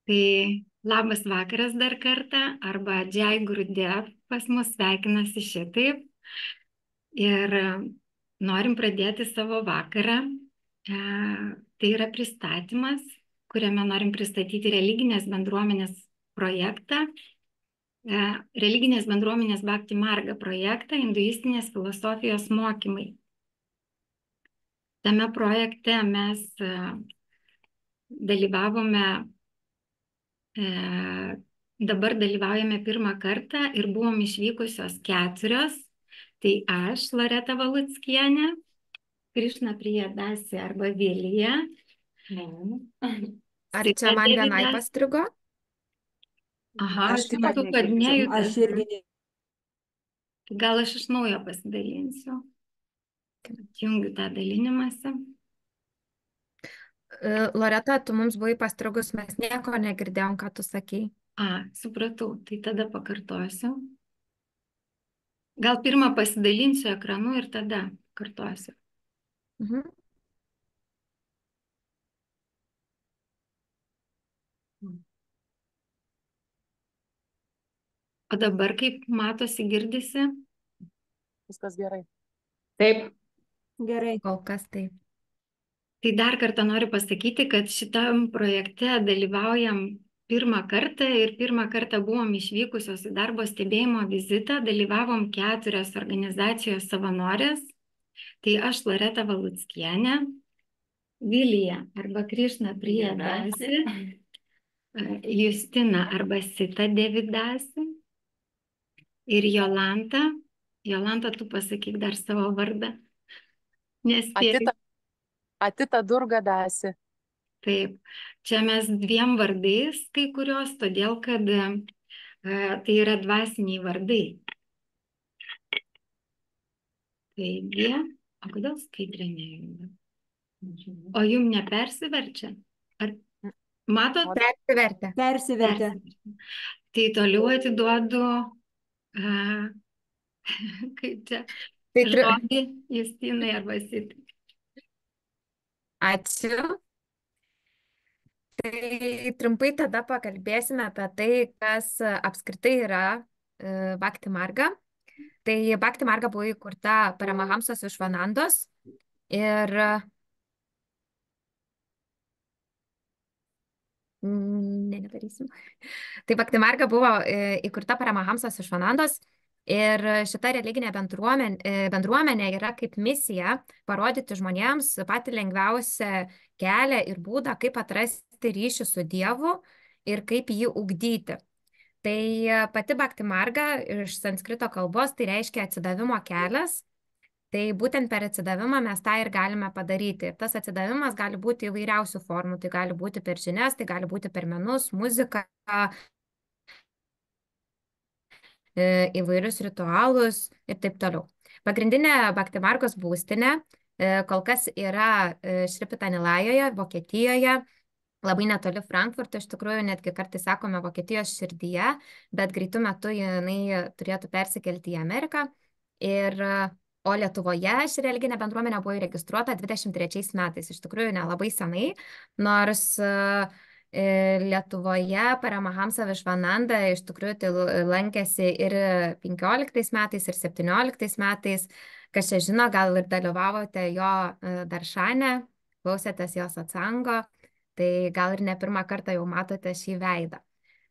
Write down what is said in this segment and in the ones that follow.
Tai labas vakaras dar kartą, arba Jai Gurudev pas mus sveikinasi šitaip. Ir norim pradėti savo vakarą. Tai yra pristatymas, kuriame norim pristatyti religinės bendruomenės projektą. Religinės bendruomenės Bhakti Marga projektą, hinduistinės filosofijos mokymai. Tame projekte mes dalyvavome. Dabar dalyvaujame pirmą kartą ir buvom išvykusios 4. Tai aš, Loreta Valuckienė, Krišna Priedasi arba Vilija. Ar čia man vienai pastrigo? Aha, aš taip pat matau, kad nejuda. Aš irgi Gal aš iš naujo pasidalinsiu. Jungiu tą dalinimąsi. Loreta, tu mums buvai pastrigus, mes nieko negirdėjom, ką tu sakei. Supratau, tai tada pakartosiu. Gal pirmą pasidalinsiu ekranu ir tada kartosiu. O dabar kaip matosi, girdisi? viskas gerai. Taip. Gerai. Kol kas taip. Tai dar kartą noriu pasakyti, kad šitam projekte dalyvaujam pirmą kartą ir pirmą kartą buvom išvykusios į darbo stebėjimo vizitą, dalyvavom 4 organizacijos savanorės. Tai aš, Loreta Valuckienė, Vilija arba Krišna Priedasi, Justina arba Sita Devidasi ir Jolanta. Jolanta, tu pasakyk dar savo vardą. Nespėjau. Atita Durga Dasi. Taip, čia mes 2 vardais kai kurios, todėl kad tai yra dvasiniai vardai. Taigi, o kodėl skaidrė nejuda? O jum nepersiverčia? Ar matot? Persivertė. Tai toliau atiduodu, kaip čia, žodį Justinai arba Sitai. Ačiū. Tai trumpai tada pakalbėsime apie tai, kas apskritai yra Bhakti Marga. Tai Bhakti Marga buvo įkurta Paramahamsos Višvanandos ir nedarysim. Tai Bhakti Marga buvo įkurta Paramahamsos Višvanandos ir šita religinė bendruomenė yra kaip misija parodyti žmonėms patį lengviausią kelią ir būdą, kaip atrasti ryšį su Dievu ir kaip jį ugdyti. Tai pati Bhakti Marga iš sanskrito kalbos tai reiškia atsidavimo kelias. Tai būtent per atsidavimą mes tą ir galime padaryti. Ir tas atsidavimas gali būti įvairiausių formų. Tai gali būti per žinias, tai gali būti per menus, muziką, įvairius ritualus ir taip toliau. Pagrindinė Bhakti Margos būstinė kol kas yra Šripitanilajoje, Vokietijoje, labai netoli Frankfurto, iš tikrųjų netgi kartais sakome Vokietijos širdyje, bet greitu metu jinai turėtų persikelti į Ameriką. O Lietuvoje ši religinė bendruomenė buvo įregistruota 23 metais, iš tikrųjų nelabai senai, nors Lietuvoje Paramahamsa Višvananda iš tikrųjų tai lankėsi ir 15 metais, ir 17 metais. Kas čia žino, gal ir dalyvavote jo daršane, klausėtės jos atsango, tai gal ir ne pirmą kartą jau matote šį veidą.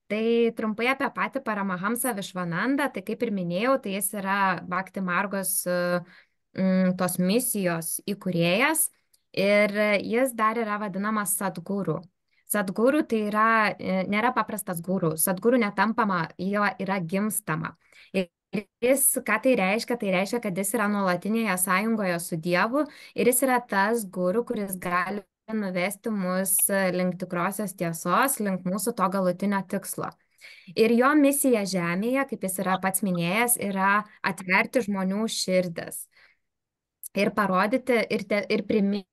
Tai trumpai apie patį Paramahamsą Višvanandą, tai kaip ir minėjau, tai jis yra Bhakti Margos tos misijos įkūrėjas ir jis dar yra vadinamas Sadguru. Sadguru tai nėra paprastas guru, Sadguru netampama, jo yra gimstama. Ir jis, ką tai reiškia? Tai reiškia, kad jis yra nuolatinėje sąjungoje su Dievu ir jis yra tas guru, kuris gali nuvesti mus link tikrosios tiesos, link mūsų to galutinio tikslo. Ir jo misija žemėje, kaip jis yra pats minėjęs, yra atverti žmonių širdis ir parodyti ir priminti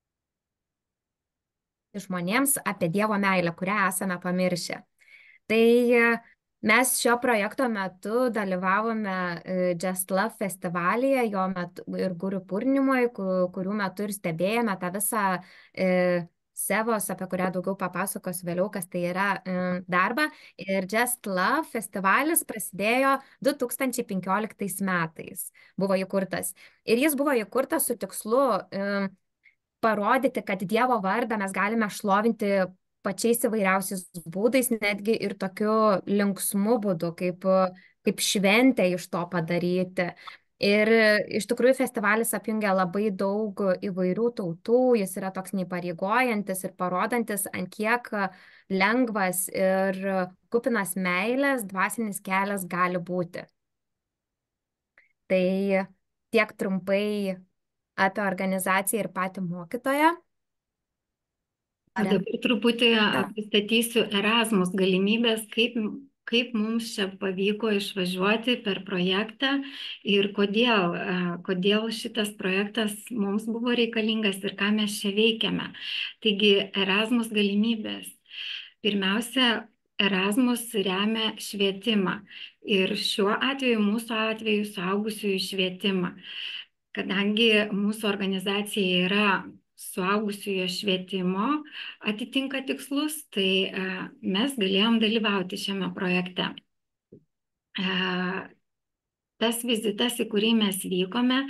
žmonėms apie Dievo meilę, kurią esame pamiršę. Tai mes šio projekto metu dalyvavome Just Love festivalyje, jo metu ir Guru Purnimoje, kurių metu ir stebėjome tą visą Sevos, apie kurią daugiau papasakos vėliau, kas tai yra darbą. Ir Just Love festivalis prasidėjo 2015 metais, buvo įkurtas. Ir jis buvo įkurtas su tikslu parodyti, kad Dievo vardą mes galime šlovinti pačiais įvairiausiais būdais, netgi ir tokiu linksmu būdu, kaip šventę iš to padaryti. Ir iš tikrųjų festivalis apjungia labai daug įvairių tautų, jis yra toks neįpareigojantis ir parodantis, ant kiek lengvas ir kupinas meilės dvasinis kelias gali būti. Tai tiek trumpai apie organizaciją ir patį mokytoją. Dabar truputį pristatysiu Erasmus galimybės, kaip mums čia pavyko išvažiuoti per projektą ir kodėl šitas projektas mums buvo reikalingas ir ką mes čia veikiame. Taigi Erasmus galimybės. Pirmiausia, Erasmus remia švietimą ir šiuo atveju, mūsų atveju, suaugusiųjų švietimą. Kadangi mūsų organizacija yra suaugusiojo švietimo, atitinka tikslus, tai mes galėjom dalyvauti šiame projekte. Tas vizitas, į kurį mes vykome,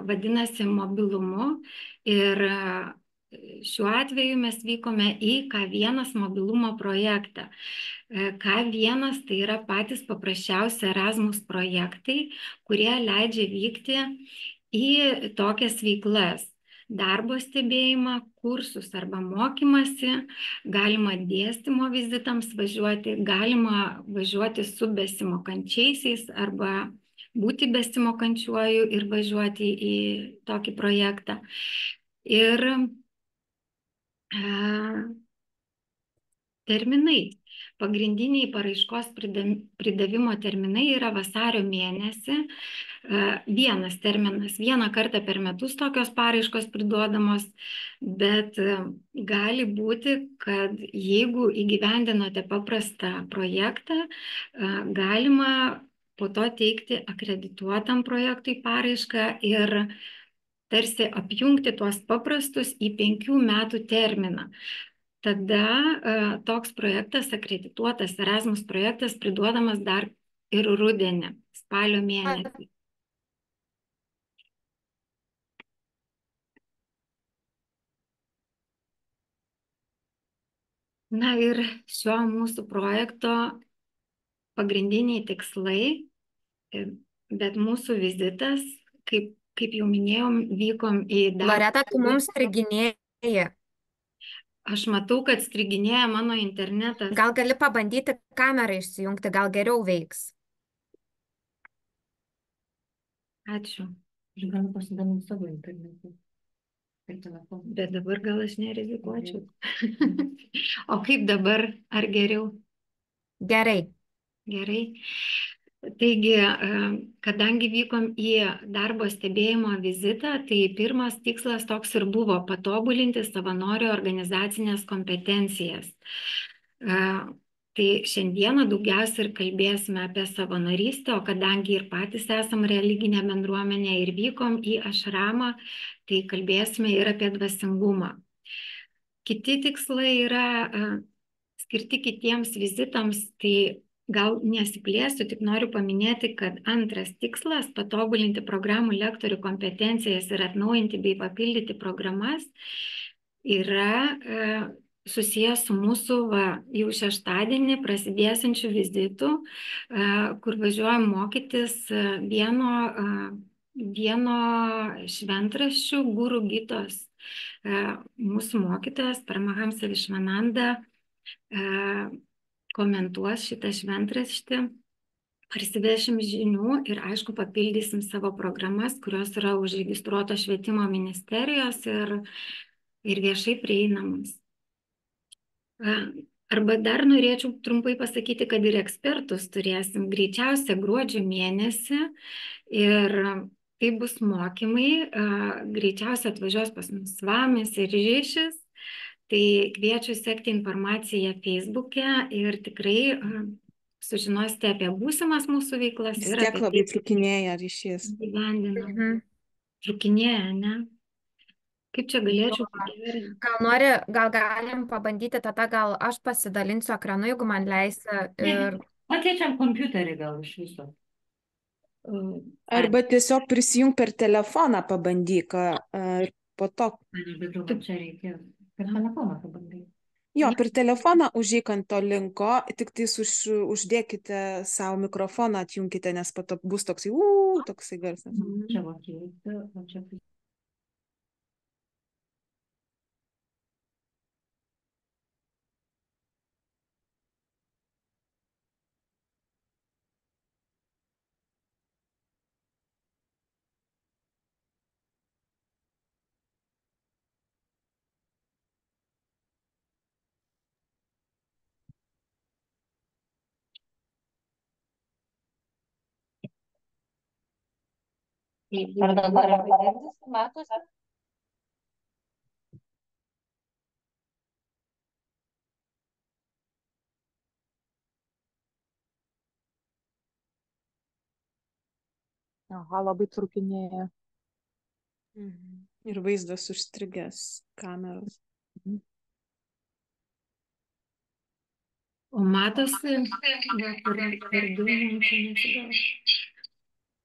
vadinasi mobilumu ir šiuo atveju mes vykome į K1 mobilumo projektą. K1 tai yra patys paprasčiausi Erasmus projektai, kurie leidžia vykti į tokias veiklas. Darbo stebėjimą, kursus arba mokymasi, galima dėstymo vizitams važiuoti, galima važiuoti su besimokančiaisiais arba būti besimokančiuoju ir važiuoti į tokį projektą. Ir terminai. Pagrindiniai paraiškos pridavimo terminai yra vasario mėnesį. Vienas terminas, vieną kartą per metus tokios paraiškos priduodamos, bet gali būti, kad jeigu įgyvendinote paprastą projektą, galima po to teikti akredituotam projektui paraišką ir tarsi apjungti tuos paprastus į 5 metų terminą. Tada toks projektas, akredituotas Erasmus projektas, priduodamas dar ir rudenį, spalio mėnesį. Na ir šio mūsų projekto pagrindiniai tikslai, bet mūsų vizitas, kaip jau minėjom, vykom į darbą. Loreta, tu mums striginėji. Aš matau, kad striginėja mano internetas. Gal gali pabandyti kamerą išsijungti, gal geriau veiks. Ačiū. Aš galiu pasidalinti savo internetu. Bet dabar gal aš nerizikuočiau. O kaip dabar? Ar geriau? Gerai. Gerai. Taigi, kadangi vykom į darbo stebėjimo vizitą, tai pirmas tikslas toks ir buvo - patobulinti savanorių organizacinės kompetencijas. Tai šiandieną daugiausia ir kalbėsime apie savanorystę, o kadangi ir patys esam religinė bendruomenė ir vykom į ašramą, tai kalbėsime ir apie dvasingumą. Kiti tikslai yra skirti kitiems vizitams, tai gal nesiplėsiu, tik noriu paminėti, kad antras tikslas - patobulinti programų lektorių kompetencijas ir atnaujinti bei papildyti programas - yra susijęs su mūsų jau šeštadienį prasidėsiančių vizitų, kur važiuojam mokytis vieno šventraščių Guru Gitos. Mūsų mokytojas Paramahamsa Višvananda komentuos šitą šventraštį, parsivešim žinių ir aišku papildysim savo programas, kurios yra užregistruotos švietimo ministerijos ir viešai prieinamos. Arba dar norėčiau trumpai pasakyti, kad ir ekspertus turėsim greičiausia gruodžio mėnesį ir tai bus mokymai, greičiausia atvažiuos pas mus Svamis ir Ryšis. Tai kviečiu sekti informaciją Facebook'e ir tikrai sužinosite apie būsimas mūsų veiklas. Vis tiek labai trukinėja ryšys. Trūkinėja, ne? Kaip čia galėčiau pagerinti? Gal galim pabandyti tada, gal aš pasidalinsiu ekranu, jeigu man leisi. Ir Pakeičiam kompiuterį gal iš viso. Arba tiesiog prisijung per telefoną pabandyk ir po to. Bet jau čia reikės. Per telefoną pabandai. Jo, per telefoną užeik ant to linko, tik tais uždėkite savo mikrofoną, atjunkite, nes po to bus toksai, toksai garsas. Čia va keisti, o čia Ar dabar matosi? Aha, labai trūkinėja. Ir vaizdas užstrigęs kameros. O matosi, va, per dūmą čia nesigaus.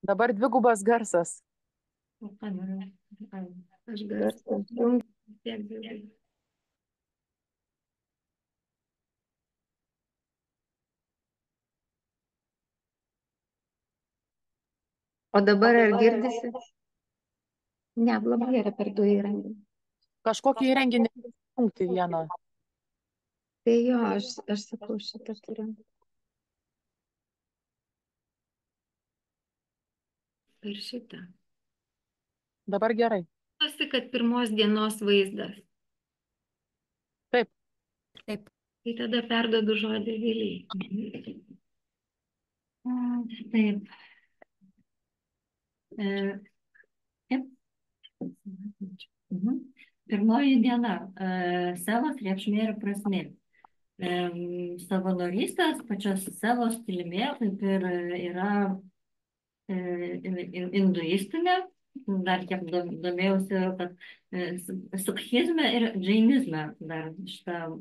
Dabar dvigubas garsas. O kamera, ai, aš garsą jungiu tiek daugiau. O dabar ar girdisi? Ne, blogai yra per du įrenginį. Kažkokį įrenginį jungti vieną. Tai jo, aš sakau, šitą turiu. Per šitą. Dabar gerai. Matosi, kad pirmos dienos vaizdas. Taip. taip, Tai tada perduodu žodį Vilijai. Taip. Taip. Pirmoji diena. Sevos reikšmė ir prasmė. Savanorystės pačios Sevos kilmė kaip ir yra hinduistinė. Dar kiek domėjausi, kad sukhizme ir džainizme dar šitą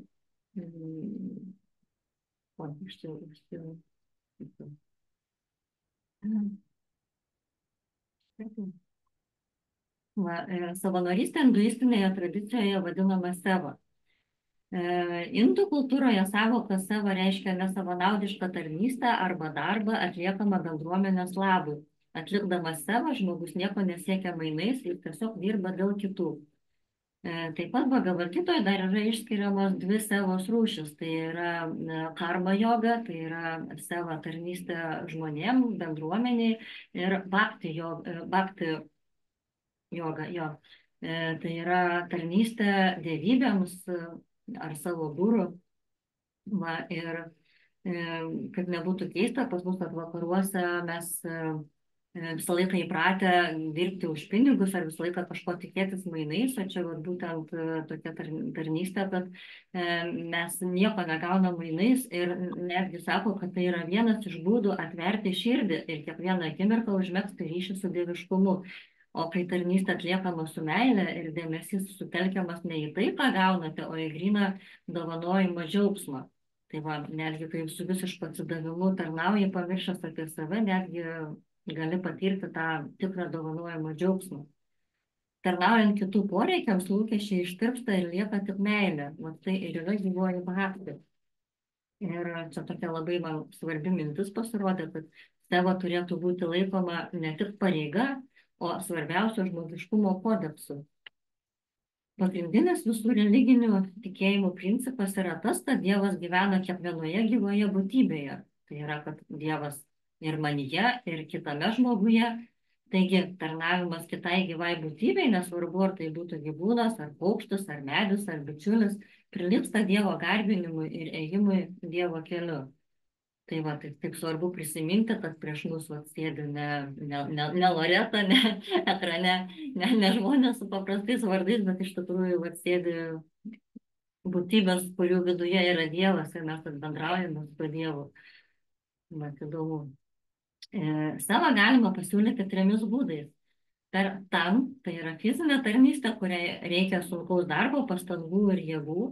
savanorystė hinduistinėje tradicijoje vadinama seva. Indų kultūroje sąvoka seva reiškia nesavanaudišką tarnystę arba darbą atliekamą bendruomenės labui. Atlikdamas sevą žmogus nieko nesiekia mainais ir tiesiog dirba dėl kitų. Taip pat Bhagavad-gitoje dar yra išskiriamos dvi sevos rūšis. Tai yra karma joga, tai yra seva tarnystė žmonėm, bendruomeniai ir bhakti joga, jo. Tai yra tarnystė dievybėms ar savo guru. Ir kad nebūtų keista, pas mus vakaruose mes visą laiką įpratę dirbti už pinigus ar visą laiką kažko tikėtis mainais, o čia būtent tokia tarnystė, kad mes nieko negaunam mainais ir netgi sako, kad tai yra vienas iš būdų atverti širdį ir kiekvieną akimirką užmegzti ryšį su dieviškumu. O kai tarnystė atliekama su meile ir dėmesys sutelkiamas ne į tai, ką gaunate, o į gryną dovanojimo džiaugsmą. Tai va, netgi kai su visišku atsidavimu tarnauji, pamiršęs apie save, netgi gali patirti tą tikrą dovanojimo džiaugsmą. Tarnaujant kitų poreikiams, lūkesčiai ištirpsta ir lieka tik meilė. Va, tai ir yra gyvoji bhakti. Ir čia tokia labai man svarbi mintis pasirodė, kad seva turėtų būti laikoma ne tik pareiga, o svarbiausio žmogiškumo kodeksu. Pagrindinis visų religinių tikėjimų principas yra tas, kad Dievas gyvena kiekvienoje gyvoje būtybėje. Tai yra, kad Dievas ir manyje, ir kitame žmoguje. Taigi, tarnavimas kitai gyvai būtybei, nesvarbu, ar tai būtų gyvūnas, ar paukštis, ar medis, ar bičiulis, prilygsta Dievo garbinimui ir ėjimui Dievo keliu. Tai va, taip svarbu prisiminti, kad prieš mus sėdi ne Loreta, ne ekrane, ne žmonės su paprastais vardais, bet iš tikrųjų sėdi būtybės, kurių viduje yra Dievas ir mes bendraujame su Dievu. Man įdomu. Sevą galima pasiūlyti 3 būdais. Tai yra fizinė tarnystė, kuriai reikia sunkaus darbo, pastangų ir jėgų.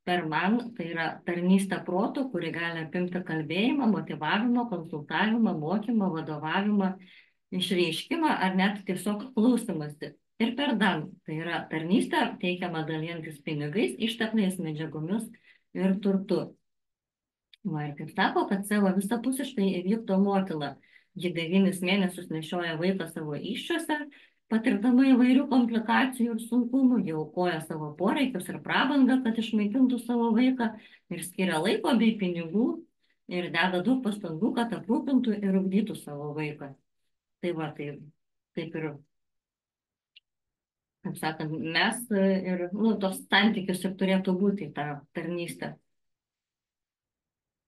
Per man tai yra tarnystė proto, kuri gali apimti kalbėjimą, motyvavimą, konsultavimą, mokymą, vadovavimą, išreiškimą ar net tiesiog klausimąsi. Ir per dan, tai yra tarnystė teikiama dalijantis pinigais, ištekliais, medžiagomis ir turtu. Va, ir kaip sako, kad savo visapusiškai įvykdo motina. Ji 9 mėnesius nešioja vaiką savo įsčiuose, patirdama įvairių komplikacijų ir sunkumų, ji aukoja savo poreikius ir prabangą, kad išmaitintų savo vaiką ir skiria laiko bei pinigų ir deda daug pastangų, kad aprūpintų ir ugdytų savo vaiką. Tai va, taip ir, kaip sakant, mes ir tos santykius ir turėtų būti ta tarnystė.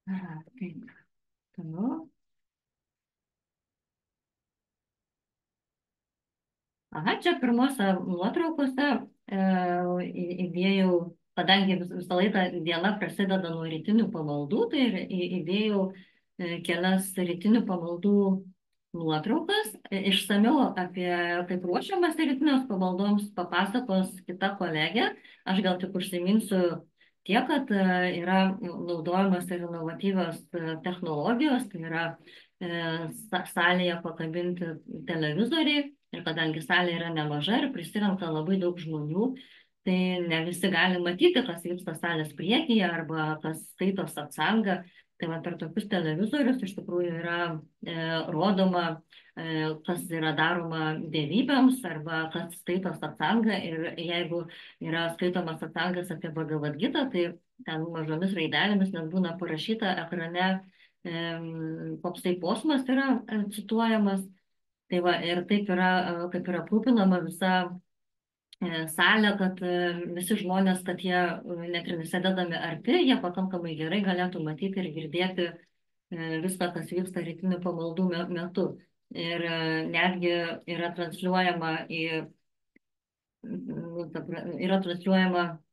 Taip, toliau. Aha, čia pirmose nuotraukose įdėjau, kadangi visą laiką diena prasideda nuo rytinių pamaldų, tai įdėjau kelias rytinių pamaldų nuotraukas. Išsamiau apie kaip ruošiamas rytinės pamaldoms papasakos kita kolegė. Aš gal tik užsiminsiu tiek, kad yra naudojamas ir inovatyvios technologijos, tai yra salėje pakabinti televizoriai. Ir kadangi salė yra nemaža ir prisirenka labai daug žmonių, tai ne visi gali matyti, kas vyksta salės priekyje arba kas skaito satsangą. Tai va, per tokius televizorius iš tikrųjų yra rodoma, kas yra daroma dievybėms arba kas skaito satsangą. Ir jeigu yra skaitomas satsangas apie Bhagavad Gitą, tai ten mažomis raidelėmis net būna parašyta ekrane, koks tai posmas yra cituojamas. Tai va, ir taip yra, kaip yra aprūpinama visa salė, kad visi žmonės, kad jie net ir sėdėdami arti, jie pakankamai gerai galėtų matyti ir girdėti viską, kas vyksta rytinių pamaldų metu. Ir netgi yra transliuojama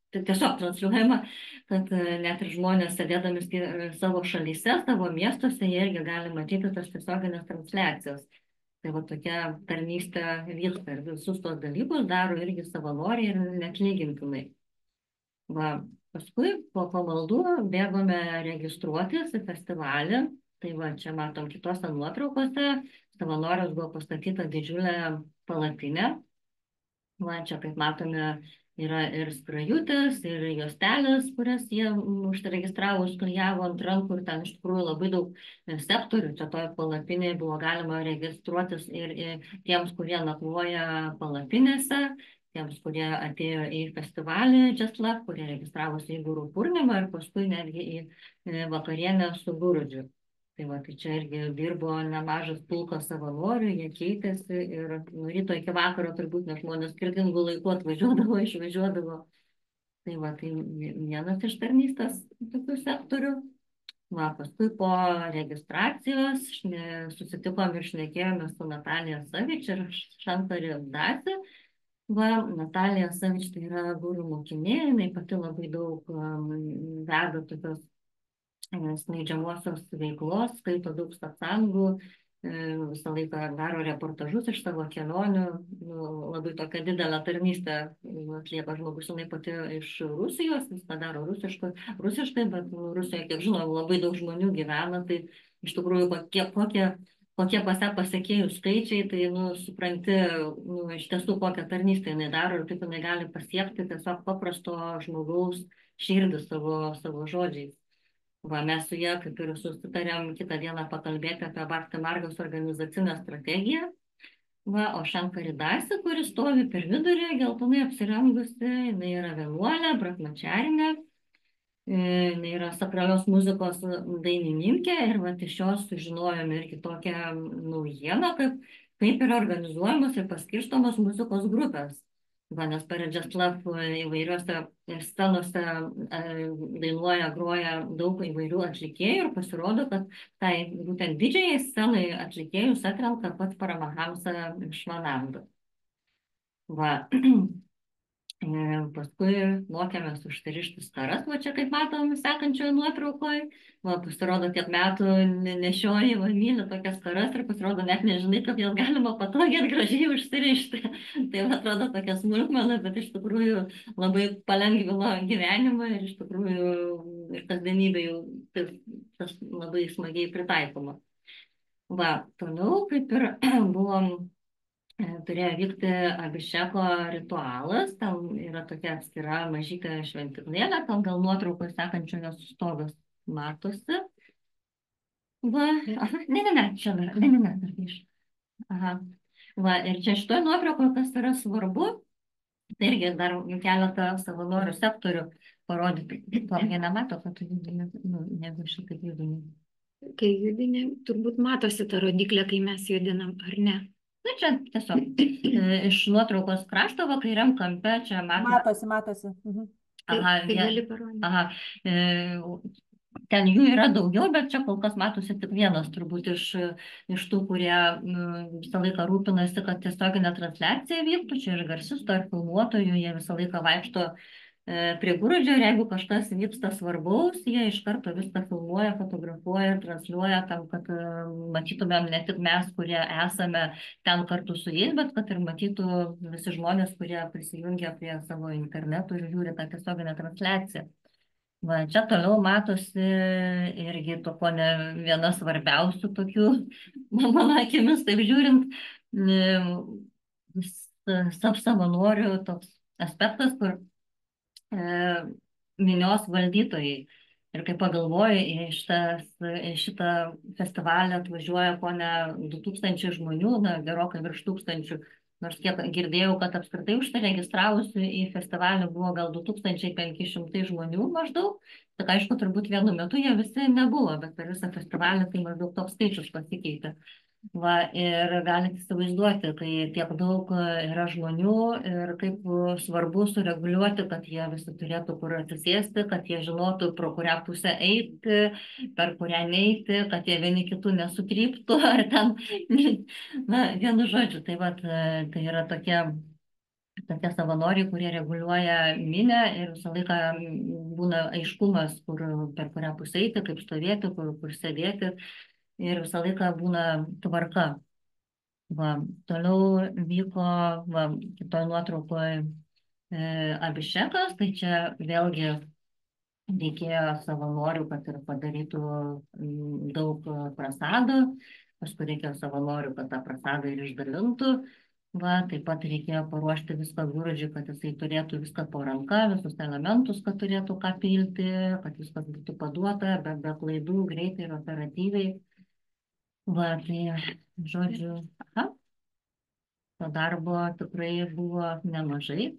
tiesiog transliuojama, kad net ir žmonės sėdėdami savo šalyse, savo miestuose, jie irgi gali matyti tas tiesioginės transliacijas. Tai va tokia tarnystė vyksta ir visus tos dalykus daro irgi savanoriai ir neatlygintinai. Va, paskui po pamaldų bėgome registruotis į festivalį. Tai va, čia matom kitose nuotraukose, savanoriams buvo pastatyta didžiulė palapinė. Va, čia kaip matome yra ir skrajutės, ir juostelės, kurias jie užsiregistravo, užklijavo ant rankų ir ten iš tikrųjų labai daug sektorių. Čia toje palapinėje buvo galima registruotis ir tiems, kurie nakvoja palapinėse, tiems, kurie atėjo į festivalį Just Love, kurie registravosi į Guru Purnimą ir paskui netgi į vakarienę su Gurudžiu. Tai va, tai čia irgi dirbo nemažas pulkas savanorių, jie keitėsi ir nuo ryto iki vakaro turbūt nes žmonės skirtingų laikų atvažiuodavo, išvažiuodavo. Tai va, tai vienas iš tarnystės tokių sektorių. Va, paskui po registracijos susitikom ir šnekėjome su Natalija Savič ir Šantari Dasi. Va, Natalija Savič tai yra guru mokinė, jinai pati labai daug veda tokios snaidžiamosios veiklos, skaito daug satsangų, visą laiką daro reportažus iš savo kelionių, labai tokia didelė tarnystė atlieka žmogus, jinai pati iš Rusijos, viską daro rusiškai, bet Rusijoje, kiek žinau, labai daug žmonių gyvena, tai iš tikrųjų kokie pasekėjų skaičiai, tai supranti, iš tiesų kokią tarnystę jinai daro ir kaip jinai gali pasiekti tiesiog paprasto žmogaus širdį savo žodžiais. Va, mes su ja kaip ir susitarėm kitą dieną pakalbėti apie Bhakti Margos organizacinę strategiją. Va, o Shankari Dasi, kuri stovi per vidurį, geltonai apsirengusi, jinai yra vienuolė, brahmačarinė, jinai yra sakralios muzikos dainininkė ir va, iš jos sužinojome ir kitokią naujieną, kaip yra organizuojamos ir paskirstomos muzikos grupės. Va, nes per Just Love įvairiuose scenose dainuoja, groja daug įvairių atlikėjų ir pasirodo, kad tai būtent didžiajai scenai atlikėjus atrenka pats Paramahamsa Švananda. Va, Paskui mokėmės užsirišti skaras, va čia kaip matom sekančioje nuotraukoje. Va, pasirodo, tiek metų nešioji, va, myli tokias skaras ir pasirodo, net nežinai, kaip jas galima patogiai ir gražiai užsirišti. Tai va, atrodo tokia smulkmena, bet iš tikrųjų labai palengvino gyvenimą ir iš tikrųjų ir kasdienybė jau tas labai smagiai pritaikoma. Va, toliau kaip ir buvom turėjo vykti Abišeko ritualas, ten yra tokia atskira mažytė šventyklėlė, ten gal nuotraukos sekančioje stogas matosi. Va, aha, ne, čia dar, ne, dar iš. Aha. Va, ir čia šitoje nuotraukoje, kas yra svarbu, tai irgi dar keletą savanorių sektorių parodyti. Jie nemato, kad tu judini, negu šitaip judini. Kai judini, turbūt matosi ta rodiklė, kai mes judinam, ar ne? Na, čia tiesiog iš nuotraukos krašto kairiam kampe čia Matosi. Aha, Tai gali parodyti. Aha, ten jų yra daugiau, bet čia kol kas matosi tik vienas, turbūt iš tų, kurie visą laiką rūpinasi, kad tiesioginė transliacija vyktų, čia ir garsisto, ir filmuotojų, jie visą laiką vaikšto prie Gurudžio ir jeigu kažkas vyksta svarbaus, jie iš karto viską filmuoja, fotografuoja, transliuoja tam, kad matytumėm ne tik mes, kurie esame ten kartu su jais, bet kad ir matytų visi žmonės, kurie prisijungia prie savo internetų ir žiūri tą tiesioginę transliaciją. Va, čia toliau matosi irgi to kone viena svarbiausių tokių, mano akimis, taip žiūrint, savanorių toks aspektas, kur minios valdytojai. Ir kai pagalvoju, į šitą festivalį atvažiuoja kone 2000 žmonių, na, gerokai virš 1000, nors kiek girdėjau, kad apskritai užsiregistravusių į festivalį buvo gal 2500 žmonių maždaug. Tik aišku, turbūt vienu metu jie visi nebuvo, bet per visą festivalį tai maždaug toks skaičius pasikeitė. Va, ir galite įsivaizduoti, kai tiek daug yra žmonių ir kaip svarbu sureguliuoti, kad jie visi turėtų kur atsisėsti, kad jie žinotų, pro kurią pusę eiti, per kurią neiti, kad jie vieni kitų nesutryptų, ar ten, na, vienu žodžiu, tai va, tai yra tokie savanoriai, kurie reguliuoja minią ir visą laiką būna aiškumas, per kurią pusę eiti, kaip stovėti, kur sėdėti. Ir visą laiką būna tvarka. Va, toliau vyko kitoje nuotraukoje Abišekas, tai čia vėlgi reikėjo savanorių, kad ir padarytų daug prasadų, paskui reikėjo savanorių, kad tą prasadą ir išdalintų. Va, taip pat reikėjo paruošti viską Gurudžiui, kad jisai turėtų viską po ranka, visus elementus, kad turėtų ką pilti, kad viskas būtų paduota, be klaidų, greitai ir operatyviai. Va, tai, žodžiu, to darbo tikrai buvo nemažai.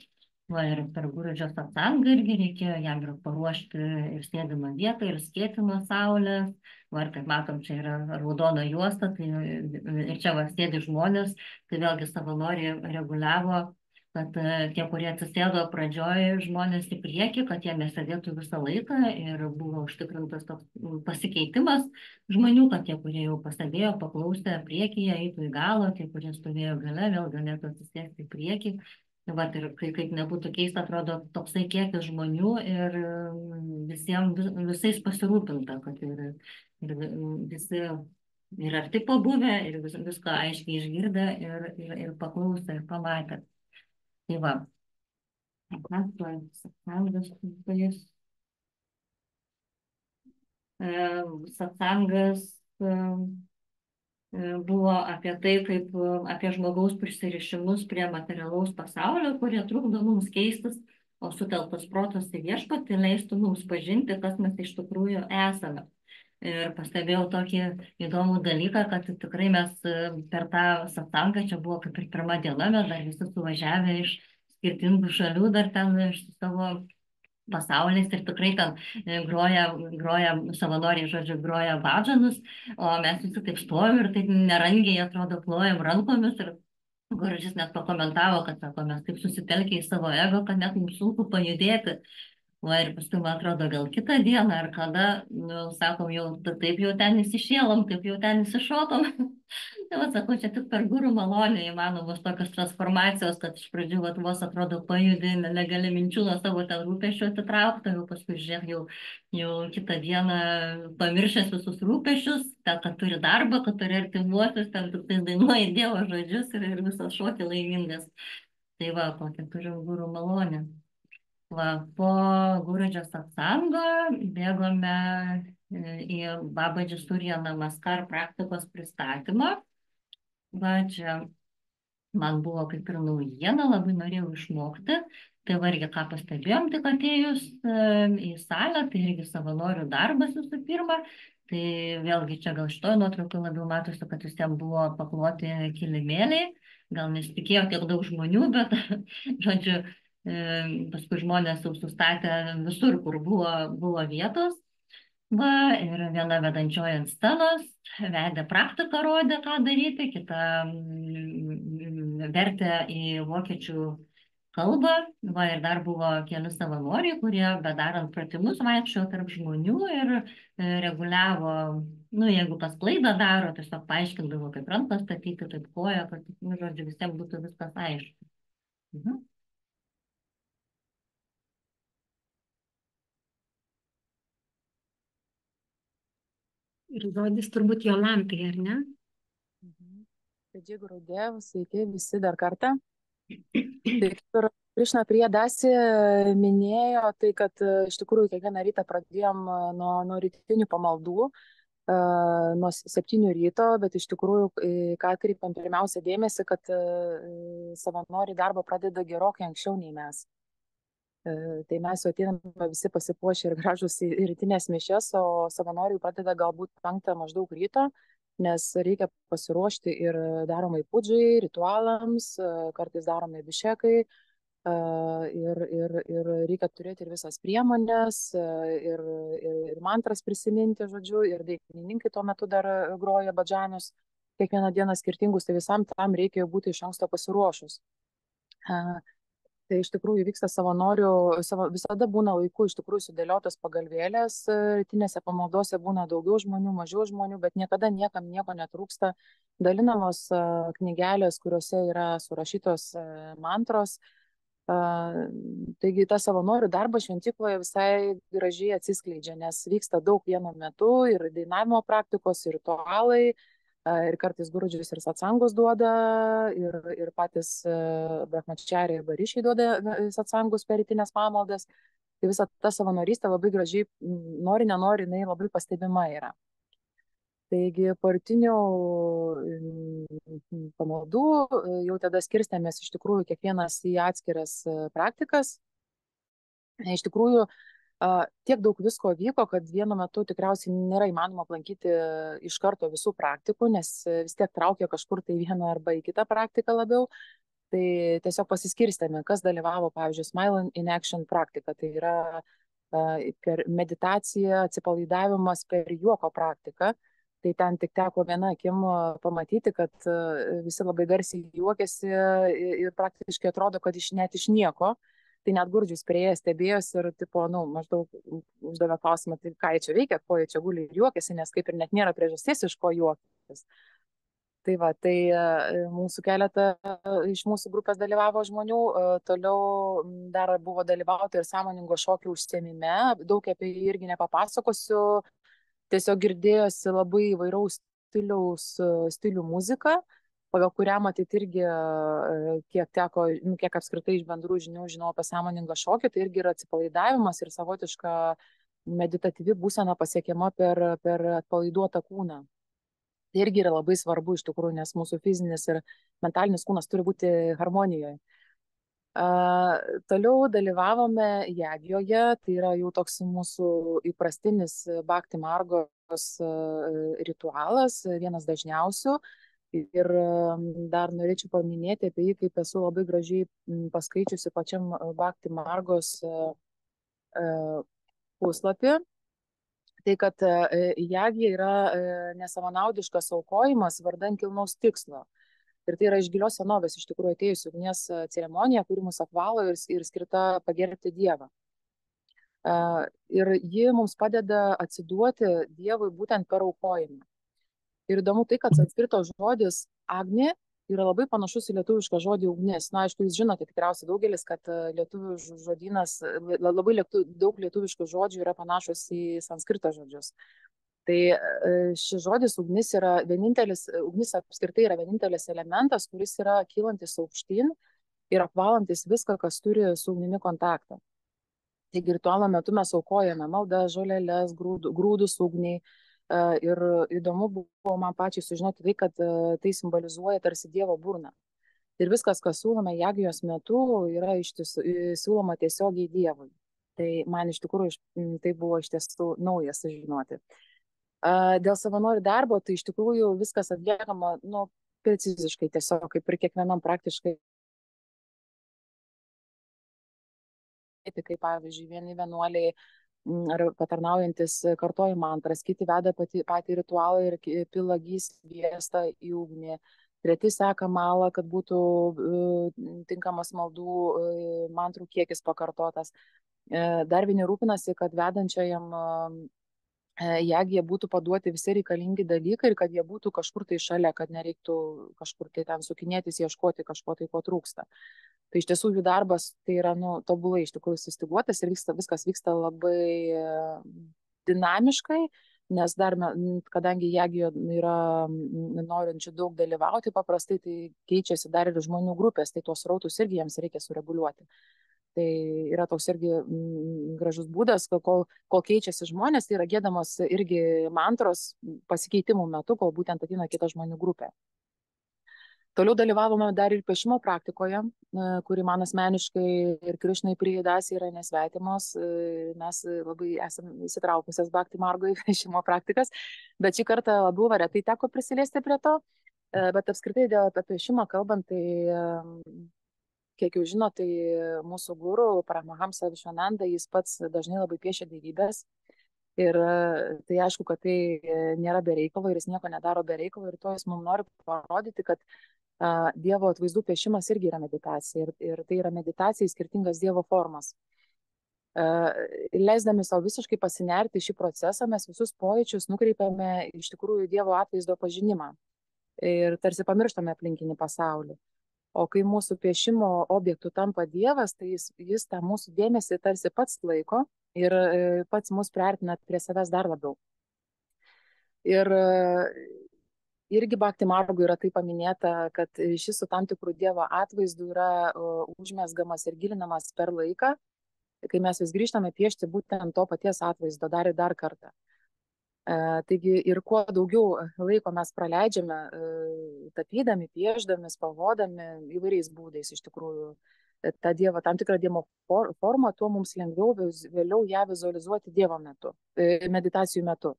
Va, ir per Gurudžio satsangą irgi reikėjo jam ir paruošti ir sėdimą vietą, ir skėtį nuo saulės. Va, ir kaip matom, čia yra raudona juosta, tai ir čia va sėdi žmonės, tai vėlgi savanoriai reguliavo, kad tie, kurie atsisėdo pradžioje žmonės į priekį, kad jie nesėdėtų visą laiką ir buvo užtikrintas toks pasikeitimas žmonių, kad tie, kurie jau pasėdėjo, paklausė priekyje, eitų į galą, tie, kurie stovėjo gale, vėl galėtų atsisėsti į priekį. Vat, ir kaip nebūtų keista, atrodo toksai kiekis žmonių ir visais pasirūpinta, kad ir visi ir arti pabuvę, ir viską aiškiai išgirdę ir paklausę ir pamatę. Tai va, satsangas buvo apie tai, kaip apie žmogaus prisirišimus prie materialaus pasaulio, kurie trukdo mums keistis, o sutelktas protas į viešpatį leistų mums pažinti, kas mes iš tikrųjų esame. Ir pastebėjau tokį įdomų dalyką, kad tikrai mes per tą satsangą, čia buvo kaip ir pirma diena, mes dar visi suvažiavę iš skirtingų šalių, dar ten iš savo pasauliais ir tikrai ten groja savanoriai, žodžiu, groja vadžanus, o mes visi taip stovim ir taip nerangiai atrodo plojam rankomis ir Gurudžis net pakomentavo, kad sako, mes taip susitelkę į savo ego, kad net mums sunku pajudėti. Va, ir paskui, man atrodo, gal kitą dieną ar kada, nu, sakom, jau taip jau ten įsišėlom, taip jau ten įsišokom. Tai va, sakau, čia tik per gurų malonę įmanomos tokios transformacijos, kad iš pradžių vat, vos atrodo pajudi, negali minčių nuo savo ten rūpesčių atitraukti, jau paskui žiūrėk, jau kitą dieną pamiršęs visus rūpesčius, ten, kad turi darbą, kad turi artimuosius, ten tik tais dainuoji Dievo žodžius ir visas šokį laimingas. Tai va, kokią turim gurų malonę. Va, po Gurudžio satsango bėgome į Babadži Surya Namaskar praktikos pristatymą. Va, čia man buvo kaip ir naujiena, labai norėjau išmokti. Tai va, irgi ką pastebėjom tik atėjus į salę, tai irgi savanorių darbas visų pirma. Tai vėlgi čia gal šitoje nuotraukoje labiau matosi, kad visiems buvo pakloti kilimėliai. Gal nesitikėjo tiek daug žmonių, bet, žodžiu, paskui žmonės jau sustatė visur, kur buvo vietos. Va, ir viena vedančioji ant scenos vedė praktiką, rodė, ką daryti, kita vertė į vokiečių kalbą. Va, ir dar buvo keli savanoriai, kurie bedarant pratimus vaikščiojo tarp žmonių ir reguliavo, nu, jeigu kas klaidą daro, tiesiog paaiškindavo, kaip ranką statyti, kaip koją, kad, nu, žodžiu, visiems būtų viskas aišku. Ir žodis turbūt Jolantai, ar ne? Jai Gurudev, sveiki visi dar kartą. Tai kaip ir Krišna Prija Dasi minėjo, tai kad iš tikrųjų kiekvieną rytą pradėjom nuo rytinių pamaldų, nuo 7 ryto, bet iš tikrųjų, ką atkreipiam pirmiausia dėmesį, kad savanoriai darbą pradeda gerokai anksčiau nei mes. Tai mes jau ateiname visi pasipuošę ir gražus į rytinės mišias, o savanoriai pradeda galbūt 5 maždaug ryto, nes reikia pasiruošti ir daromai pudžai, ritualams, kartais daromai bišekai, ir reikia turėti ir visas priemonės, ir mantras prisiminti, žodžiu, ir dainininkai tuo metu dar groja badžanius, kiekvieną dieną skirtingus, tai visam tam reikia būti iš anksto pasiruošus. Tai iš tikrųjų vyksta savanorių, visada būna laiku iš tikrųjų sudėliotos pagalvėlės, rytinėse pamaldose būna daugiau žmonių, mažiau žmonių, bet niekada niekam nieko netrūksta. Dalinamos knygelės, kuriuose yra surašytos mantros. Taigi ta savanorių darba šventykloje visai gražiai atsiskleidžia, nes vyksta daug vienu metu ir dainavimo praktikos, ir ritualai. Ir kartais Gurudžis ir satsangus duoda, ir patys brahmačariai ir barišiai duoda satsangus per rytinės pamaldas. Tai visa ta savanorystė labai gražiai, nori, nenori, jinai labai pastebima yra. Taigi po rytinių pamaldų jau tada skirstėmės iš tikrųjų kiekvienas į atskiras praktikas. Iš tikrųjų, tiek daug visko vyko, kad vienu metu tikriausiai nėra įmanoma aplankyti iš karto visų praktikų, nes vis tiek traukia kažkur tai vieną arba į kitą praktiką labiau. Tai tiesiog pasiskirstėme, kas dalyvavo, pavyzdžiui, Smile in Action praktika. Tai yra per meditaciją, atsipalaidavimas per juoko praktiką. Tai ten tik teko viena akim pamatyti, kad visi labai garsiai juokiasi ir praktiškai atrodo, kad net iš nieko. Tai net Gurudžis prieėjęs stebėjosi ir tipo, maždaug uždavė klausimą, tai ką jie čia veikia, ko jie čia guli ir juokiasi, nes kaip ir net nėra priežasties, iš ko juoktis. Tai va, tai mūsų keletą iš mūsų grupės dalyvavo žmonių, toliau dar buvo dalyvauti ir sąmoningo šokio užsiėmime, daug apie jį irgi nepapasakosiu, tiesiog girdėjosi labai įvairaus stilių muzika, pagal kurią matyti irgi, kiek teko, kiek apskritai iš bendrų žinių žinau apie sąmoningą šokį, tai irgi yra atsipalaidavimas ir savotiška meditatyvi būsena pasiekiama per atpalaiduotą kūną. Tai irgi yra labai svarbu iš tikrųjų, nes mūsų fizinis ir mentalinis kūnas turi būti harmonijoje. Toliau dalyvavome Jagijoje, tai yra jau toks mūsų įprastinis Bhakti Margos ritualas, vienas dažniausių. Ir dar norėčiau paminėti apie jį, kaip esu labai gražiai paskaičiusi pačiam Bhakti Margos puslapį. Tai, kad jagija yra nesavanaudiškas aukojimas vardan kilnaus tikslo. Ir tai yra iš gilios senovės iš tikrųjų atėjusi ugnies ceremonija, kuri mus apvalo ir skirta pagerbti Dievą. Ir ji mums padeda atsiduoti Dievui būtent per aukojimą. Ir įdomu tai, kad sanskrito žodis Agni yra labai panašus į lietuvišką žodį ugnis. Na, aišku, jūs žinote tikriausiai daugelis, kad lietuvių žodynas, labai daug lietuviškų žodžių yra panašus į sanskrito žodžius. Tai šis žodis ugnis yra vienintelis, ugnis apskritai yra vienintelis elementas, kuris yra kylantis aukštyn ir apvalantis viską, kas turi su ugnimi kontaktą. Taigi ritualo metu mes aukojame maldą, žolelės, grūdus ugniai. Ir įdomu buvo man pačiai sužinoti tai, kad tai simbolizuoja tarsi Dievo burną. Ir viskas, kas siūlome jagijos metu, yra siūloma tiesiogiai Dievui. Tai man iš tikrųjų tai buvo iš tiesų nauja sužinoti. Dėl savanorių darbo, tai iš tikrųjų viskas atliekama preciziškai, tiesiog kaip ir kiekvienam praktiškai. Kaip pavyzdžiui, vieni vienuoliai ar patarnaujantis kartoja mantras, kiti veda patį ritualą ir pila sviestą į ugnį, treti seka malą, kad būtų tinkamas maldų mantrų kiekis pakartotas. Dar vieni rūpinasi, kad vedančiajam jagyje būtų paduoti visi reikalingi dalykai ir kad jie būtų kažkur tai šalia, kad nereiktų kažkur tai ten sukinėtis, ieškoti kažko tai, ko trūksta. Tai iš tiesų jų darbas tai yra tobulai iš tikrųjų sustyguotas ir viskas vyksta labai dinamiškai, nes dar, kadangi jagijo yra norinčių daug dalyvauti, paprastai tai keičiasi dar ir žmonių grupės, tai tuos rautus irgi jiems reikia sureguliuoti. Tai yra toks irgi gražus būdas, kol keičiasi žmonės, tai yra giedamos irgi mantros pasikeitimų metu, kol būtent ateina kita žmonių grupė. Toliau dalyvavome dar ir piešimo praktikoje, kuri man asmeniškai ir Krišnai Prieidas yra nesvetimos. Mes labai esame įsitraukusios Bhakti Margo į piešimo praktikas, bet šį kartą labiau retai teko prisiliesti prie to. Bet apskritai apie piešimą kalbant, tai kiek jau žino, tai mūsų guru Paramahamsa Vishwananda, jis pats dažnai labai piešia dievybės. Ir tai aišku, kad tai nėra be reikalo ir jis nieko nedaro be reikalo. Ir to jis mums nori parodyti, kad Dievo atvaizdų piešimas irgi yra meditacija. Ir tai yra meditacija į skirtingas Dievo formas. Leisdami savo visiškai pasinerti šį procesą, mes visus pojūčius nukreipiame iš tikrųjų Dievo atvaizdo pažinimą. Ir tarsi pamirštame aplinkinį pasaulį. O kai mūsų piešimo objektų tampa Dievas, tai jis tą mūsų dėmesį tarsi pats laiko ir pats mus priartina prie savęs dar labiau. Ir irgi Bhakti Margo yra tai paminėta, kad šis su tam tikrų Dievo atvaizdu yra užmesgamas ir gilinamas per laiką, kai mes vis grįžtame piešti būtent to paties atvaizdo dar ir dar kartą. Taigi ir kuo daugiau laiko mes praleidžiame tapydami, piešdami, spalvodami įvairiais būdais iš tikrųjų tam tikrą Dievo formą, tuo mums lengviau vėliau ją vizualizuoti Dievo metu, meditacijų metu.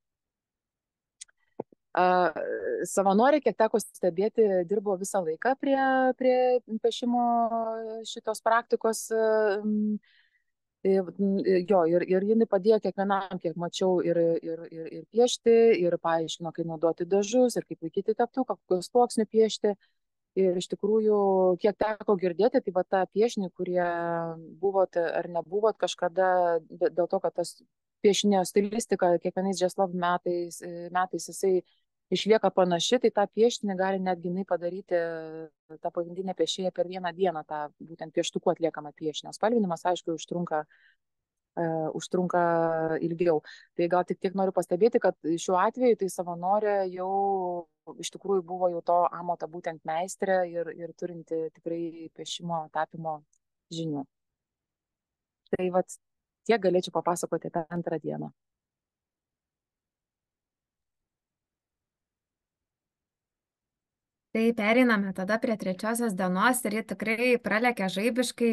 Savanoriai, kiek teko stebėti, dirbo visą laiką prie piešimo šitos praktikos. Ir jinai padėjo kiekvienam, kiek mačiau, ir piešti, ir paaiškino, kaip naudoti dažus, ir kaip laikyti teptuką, kokius sluoksnių piešti. Ir iš tikrųjų, kiek teko girdėti, tai va tą piešinį, kurie buvot ar nebuvot kažkada, dėl to, kad tas piešinio stilistika kiekvienais Žeslav metais jisai išlieka panaši, tai tą piešinį gali netgi padaryti tą pagrindinę piešėją per vieną dieną, tą būtent pieštuku atliekamą piešinio. Spalvinimas, aišku, užtrunka ilgiau. Tai gal tik tiek noriu pastebėti, kad šiuo atveju tai savanorė jau iš tikrųjų buvo jau to amato būtent meistrė ir turinti tikrai piešimo, tapimo žinių. Tai vat tiek galėčiau papasakoti apie antrą dieną. Tai pereiname tada prie trečiosios dienos ir ji tikrai pralekia žaibiškai,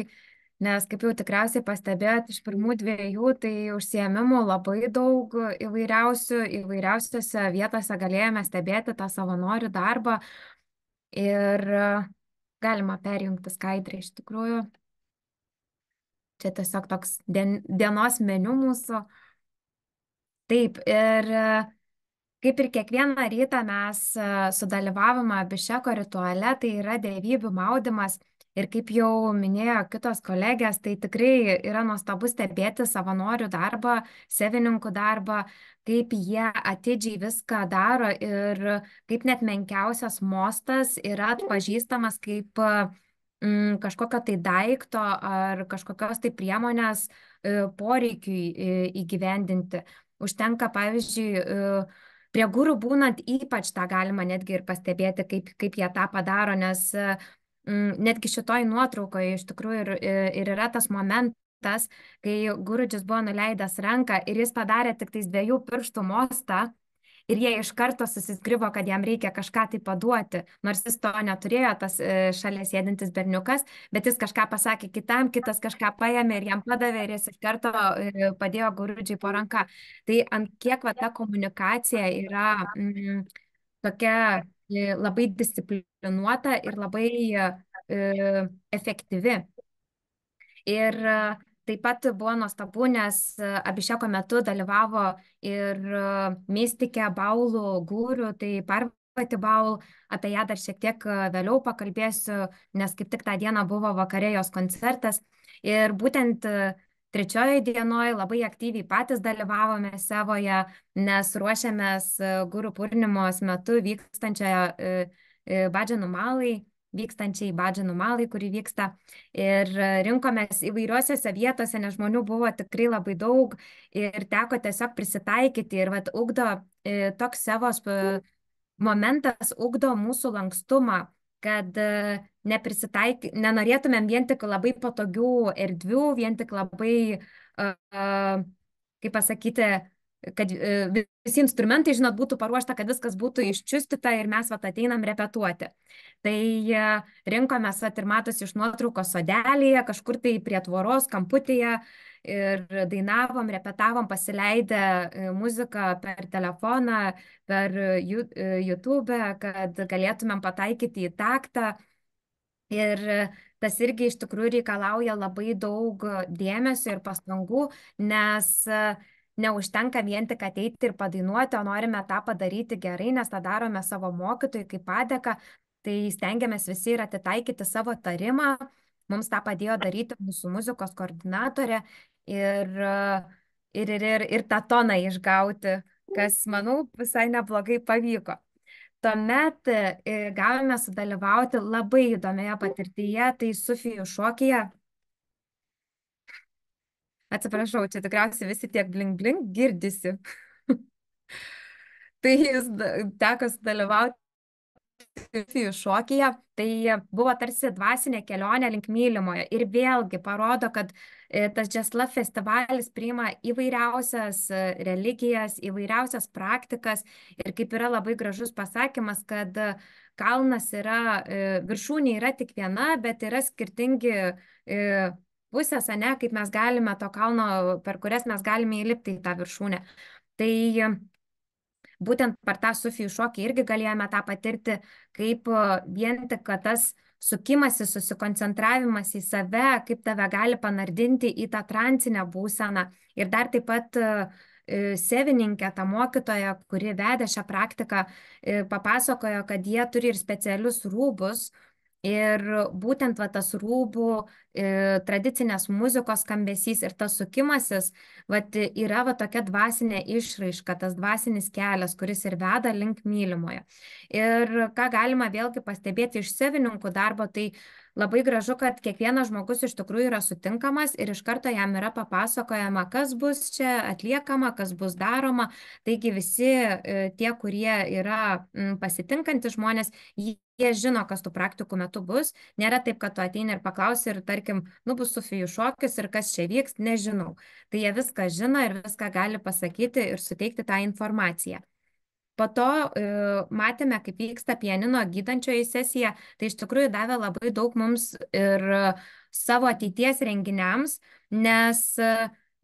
nes kaip jau tikriausiai pastebėjot iš pirmų dviejų, tai užsiėmimų labai daug įvairiausiose vietose galėjome stebėti tą savanorių darbą ir galima perjungti skaidrę iš tikrųjų. Čia tiesiog toks dienos meniu mūsų. Taip, ir kaip ir kiekvieną rytą mes sudalyvavome Abhišeko rituale, tai yra dievybių maudymas. Ir kaip jau minėjo kitos kolegės, tai tikrai yra nuostabu stebėti savanorių darbą, savininkų darbą, kaip jie atidžiai viską daro ir kaip net menkiausias mostas yra atpažįstamas kaip kažkokio tai daikto ar kažkokios tai priemonės poreikiui įgyvendinti. Užtenka, pavyzdžiui, prie gūrų būnant ypač tą galima netgi ir pastebėti, kaip jie tą padaro, nes netgi šitoj nuotraukoje iš tikrųjų ir yra tas momentas, kai Gurudžis buvo nuleidęs ranką ir jis padarė tik tais 2 pirštų mostą ir jie iš karto susizgribo, kad jam reikia kažką tai paduoti, nors jis to neturėjo, tas šalia sėdintis berniukas, bet jis kažką pasakė kitam, kitas kažką paėmė ir jam padavė ir jis iš karto padėjo Gurudžiui po ranką. Tai ant kiek va ta komunikacija yra tokia labai disciplinuota ir labai efektyvi. Ir taip pat buvo nuostabu, nes Abišeko metu dalyvavo ir mistikė Baulų gūrių, tai Parvati Baul, apie ją dar šiek tiek vėliau pakalbėsiu, nes kaip tik tą dieną buvo vakare jos koncertas. Ir būtent trečiojoje dienoje labai aktyviai patys dalyvavome Sevoje, nes ruošiamės gūrų purnimos metu vykstančiai Badžanų malai, kuri vyksta. Ir rinkomės įvairiuosiuose vietose, nes žmonių buvo tikrai labai daug ir teko tiesiog prisitaikyti. Ir vat ugdo toks Sevos momentas ugdo mūsų lankstumą, kad nenorėtumėm vien tik labai patogių erdvių, vien tik labai, kaip pasakyti, kad visi instrumentai, žinot, būtų paruošta, kad viskas būtų iščiustyta ir mes vat ateinam repetuoti. Tai rinkomės, vat ir matosi iš nuotraukos sodelėje, kažkur tai prie tvoros kamputėje ir dainavom, repetavom, pasileidę muziką per telefoną, per YouTube, kad galėtumėm pataikyti į taktą. Ir tas irgi iš tikrųjų reikalauja labai daug dėmesio ir pastangų, nes neužtenka vien tik ateiti ir padainuoti, o norime tą padaryti gerai, nes tą darome savo mokytojui kaip padėką, tai stengiamės visi ir atitaikyti savo tarimą. Mums tą padėjo daryti mūsų muzikos koordinatorė ir tą toną išgauti, kas, manau, visai neblogai pavyko. Tuomet gavome sudalyvauti labai įdomioje patirtyje, tai sufijų šokyje. Atsiprašau, čia tikriausiai visi tiek blink girdisi. Tai teko sudalyvauti sufijų šokyje, tai buvo tarsi dvasinė kelionė link mylimojo. Ir vėlgi parodo, kad tas Jazz Love festivalis priima įvairiausias religijas, įvairiausias praktikas. Ir kaip yra labai gražus pasakymas, kad kalnas yra, viršūnė yra tik viena, bet yra skirtingi pusės, ane, kaip mes galime to kalno, per kurias mes galime įlipti į tą viršūnę. Tai būtent per tą sufijų šokį irgi galėjome tą patirti, kaip vien tik tas sukimasis, susikoncentravimas į save, kaip tave gali panardinti į tą transinę būseną. Ir dar taip pat sevininkė, ta mokytoja, kuri vedė šią praktiką, papasakojo, kad jie turi ir specialius rūbus. Ir būtent va, tas rūbų, tradicinės muzikos skambesys ir tas sukimasis vat, yra va, tokia dvasinė išraiška, tas dvasinis kelias, kuris ir veda link mylimojo. Ir ką galima vėlgi pastebėti iš savininkų darbo, tai labai gražu, kad kiekvienas žmogus iš tikrųjų yra sutinkamas ir iš karto jam yra papasakojama, kas bus čia atliekama, kas bus daroma. Taigi visi tie, kurie yra pasitinkantys žmonės, jie žino, kas tų praktikų metu bus. Nėra taip, kad tu ateini ir paklausi ir tarkim, bus sufijų šokis ir kas čia vyks, nežinau. Tai jie viską žino ir viską gali pasakyti ir suteikti tą informaciją. Po to matėme, kaip vyksta pianino gydančioji sesija, tai iš tikrųjų davė labai daug mums ir savo ateities renginiams, nes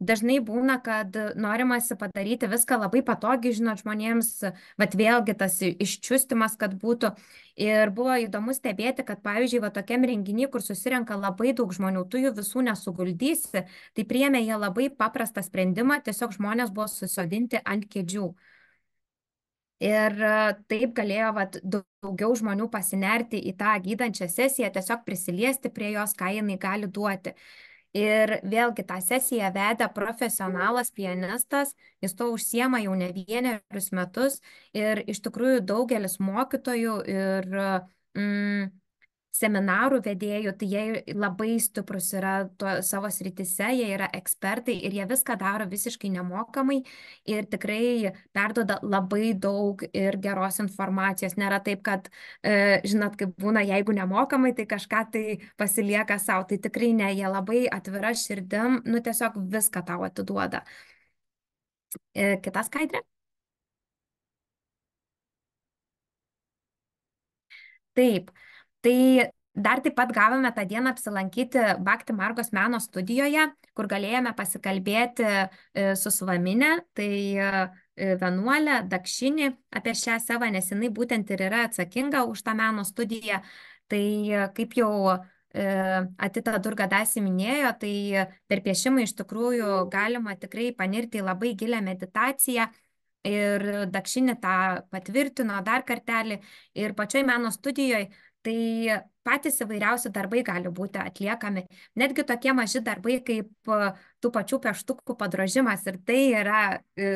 dažnai būna, kad norimasi padaryti viską labai patogiai, žinot, žmonėms, bet vėlgi tas iščiustimas, kad būtų. Ir buvo įdomu stebėti, kad pavyzdžiui, va tokiam renginy, kur susirenka labai daug žmonių, tu jų visų nesuguldysi, tai priėmė jie labai paprastą sprendimą, tiesiog žmonės buvo susodinti ant kėdžių. Ir taip galėjo daugiau žmonių pasinerti į tą gydančią sesiją, tiesiog prisiliesti prie jos, ką jinai gali duoti. Ir vėlgi tą sesiją vedė profesionalas pianistas, jis to užsiema jau ne vienerius metus ir iš tikrųjų daugelis mokytojų ir seminarų vedėjų, tai jie labai stiprus yra savo srityse, jie yra ekspertai ir jie viską daro visiškai nemokamai ir tikrai perduoda labai daug ir geros informacijos. Nėra taip, kad, žinot, kaip būna, jeigu nemokamai, tai kažką tai pasilieka savo. Tai tikrai ne, jie labai atvira širdim, nu tiesiog viską tau atiduoda. Kita skaidrė. Taip, tai dar taip pat gavome tą dieną apsilankyti Bhakti Margos meno studijoje, kur galėjome pasikalbėti su Svaminė, tai vienuolė Dakšinį apie šią sevą, nes jinai būtent ir yra atsakinga už tą meno studiją. Tai kaip jau Atita Durgadasi minėjo, tai per piešimą iš tikrųjų galima tikrai panirti į labai gilią meditaciją. Ir Dakšinį tą patvirtino dar kartelį. Ir pačioj meno studijoje tai patys įvairiausi darbai gali būti atliekami. Netgi tokie maži darbai kaip tų pačių pieštukų padrožimas. Ir tai yra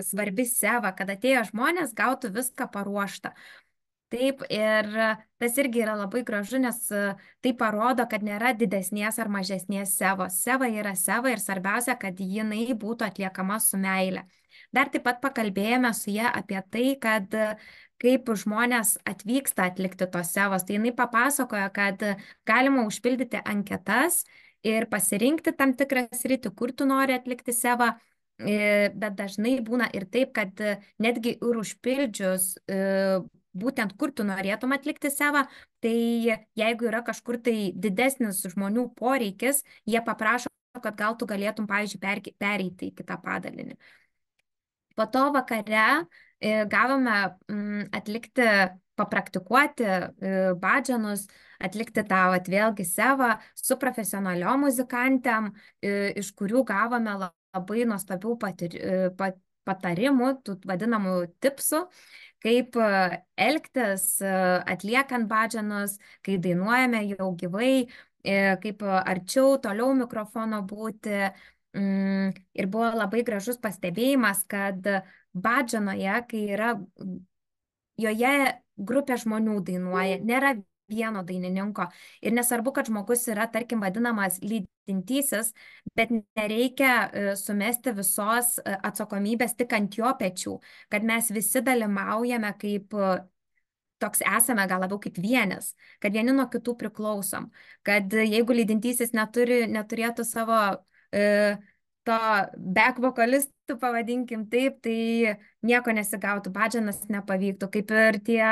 svarbi seva, kad atėję žmonės gautų viską paruoštą. Taip, ir tas irgi yra labai gražu, nes tai parodo, kad nėra didesnės ar mažesnės sevos. Seva yra seva ir svarbiausia, kad jinai būtų atliekama su meile. Dar taip pat pakalbėjome su ja apie tai, kad kaip žmonės atvyksta atlikti tos sevos. Tai jinai papasakojo, kad galima užpildyti anketas ir pasirinkti tam tikrą sritį, kur tu nori atlikti sevą. Bet dažnai būna ir taip, kad netgi ir užpildžius būtent kur tu norėtum atlikti sevą, tai jeigu yra kažkur tai didesnis žmonių poreikis, jie paprašo, kad gal tu galėtum, pavyzdžiui, pereiti į kitą padalinį. Po to vakare gavome atlikti, papraktikuoti badžanus, atlikti tą vėlgi sevą su profesionaliom muzikantėm, iš kurių gavome labai nuostabių patarimų, tų vadinamų tipsų, kaip elgtis atliekant badžanus, kai dainuojame jau gyvai, kaip arčiau, toliau mikrofono būti. Ir buvo labai gražus pastebėjimas, kad badžanoje, kai yra, joje grupė žmonių dainuoja, nėra vieno dainininko. Ir nesvarbu, kad žmogus yra, tarkim, vadinamas lydintysis, bet nereikia sumesti visos atsakomybės tik ant jo pečių, kad mes visi dalyvaujame kaip toks esame gal labiau kaip vienis, kad vieni nuo kitų priklausom, kad jeigu lydintysis neturėtų savo to back vokalistų, pavadinkim taip, tai nieko nesigautų, badžanas nepavyktų, kaip ir tie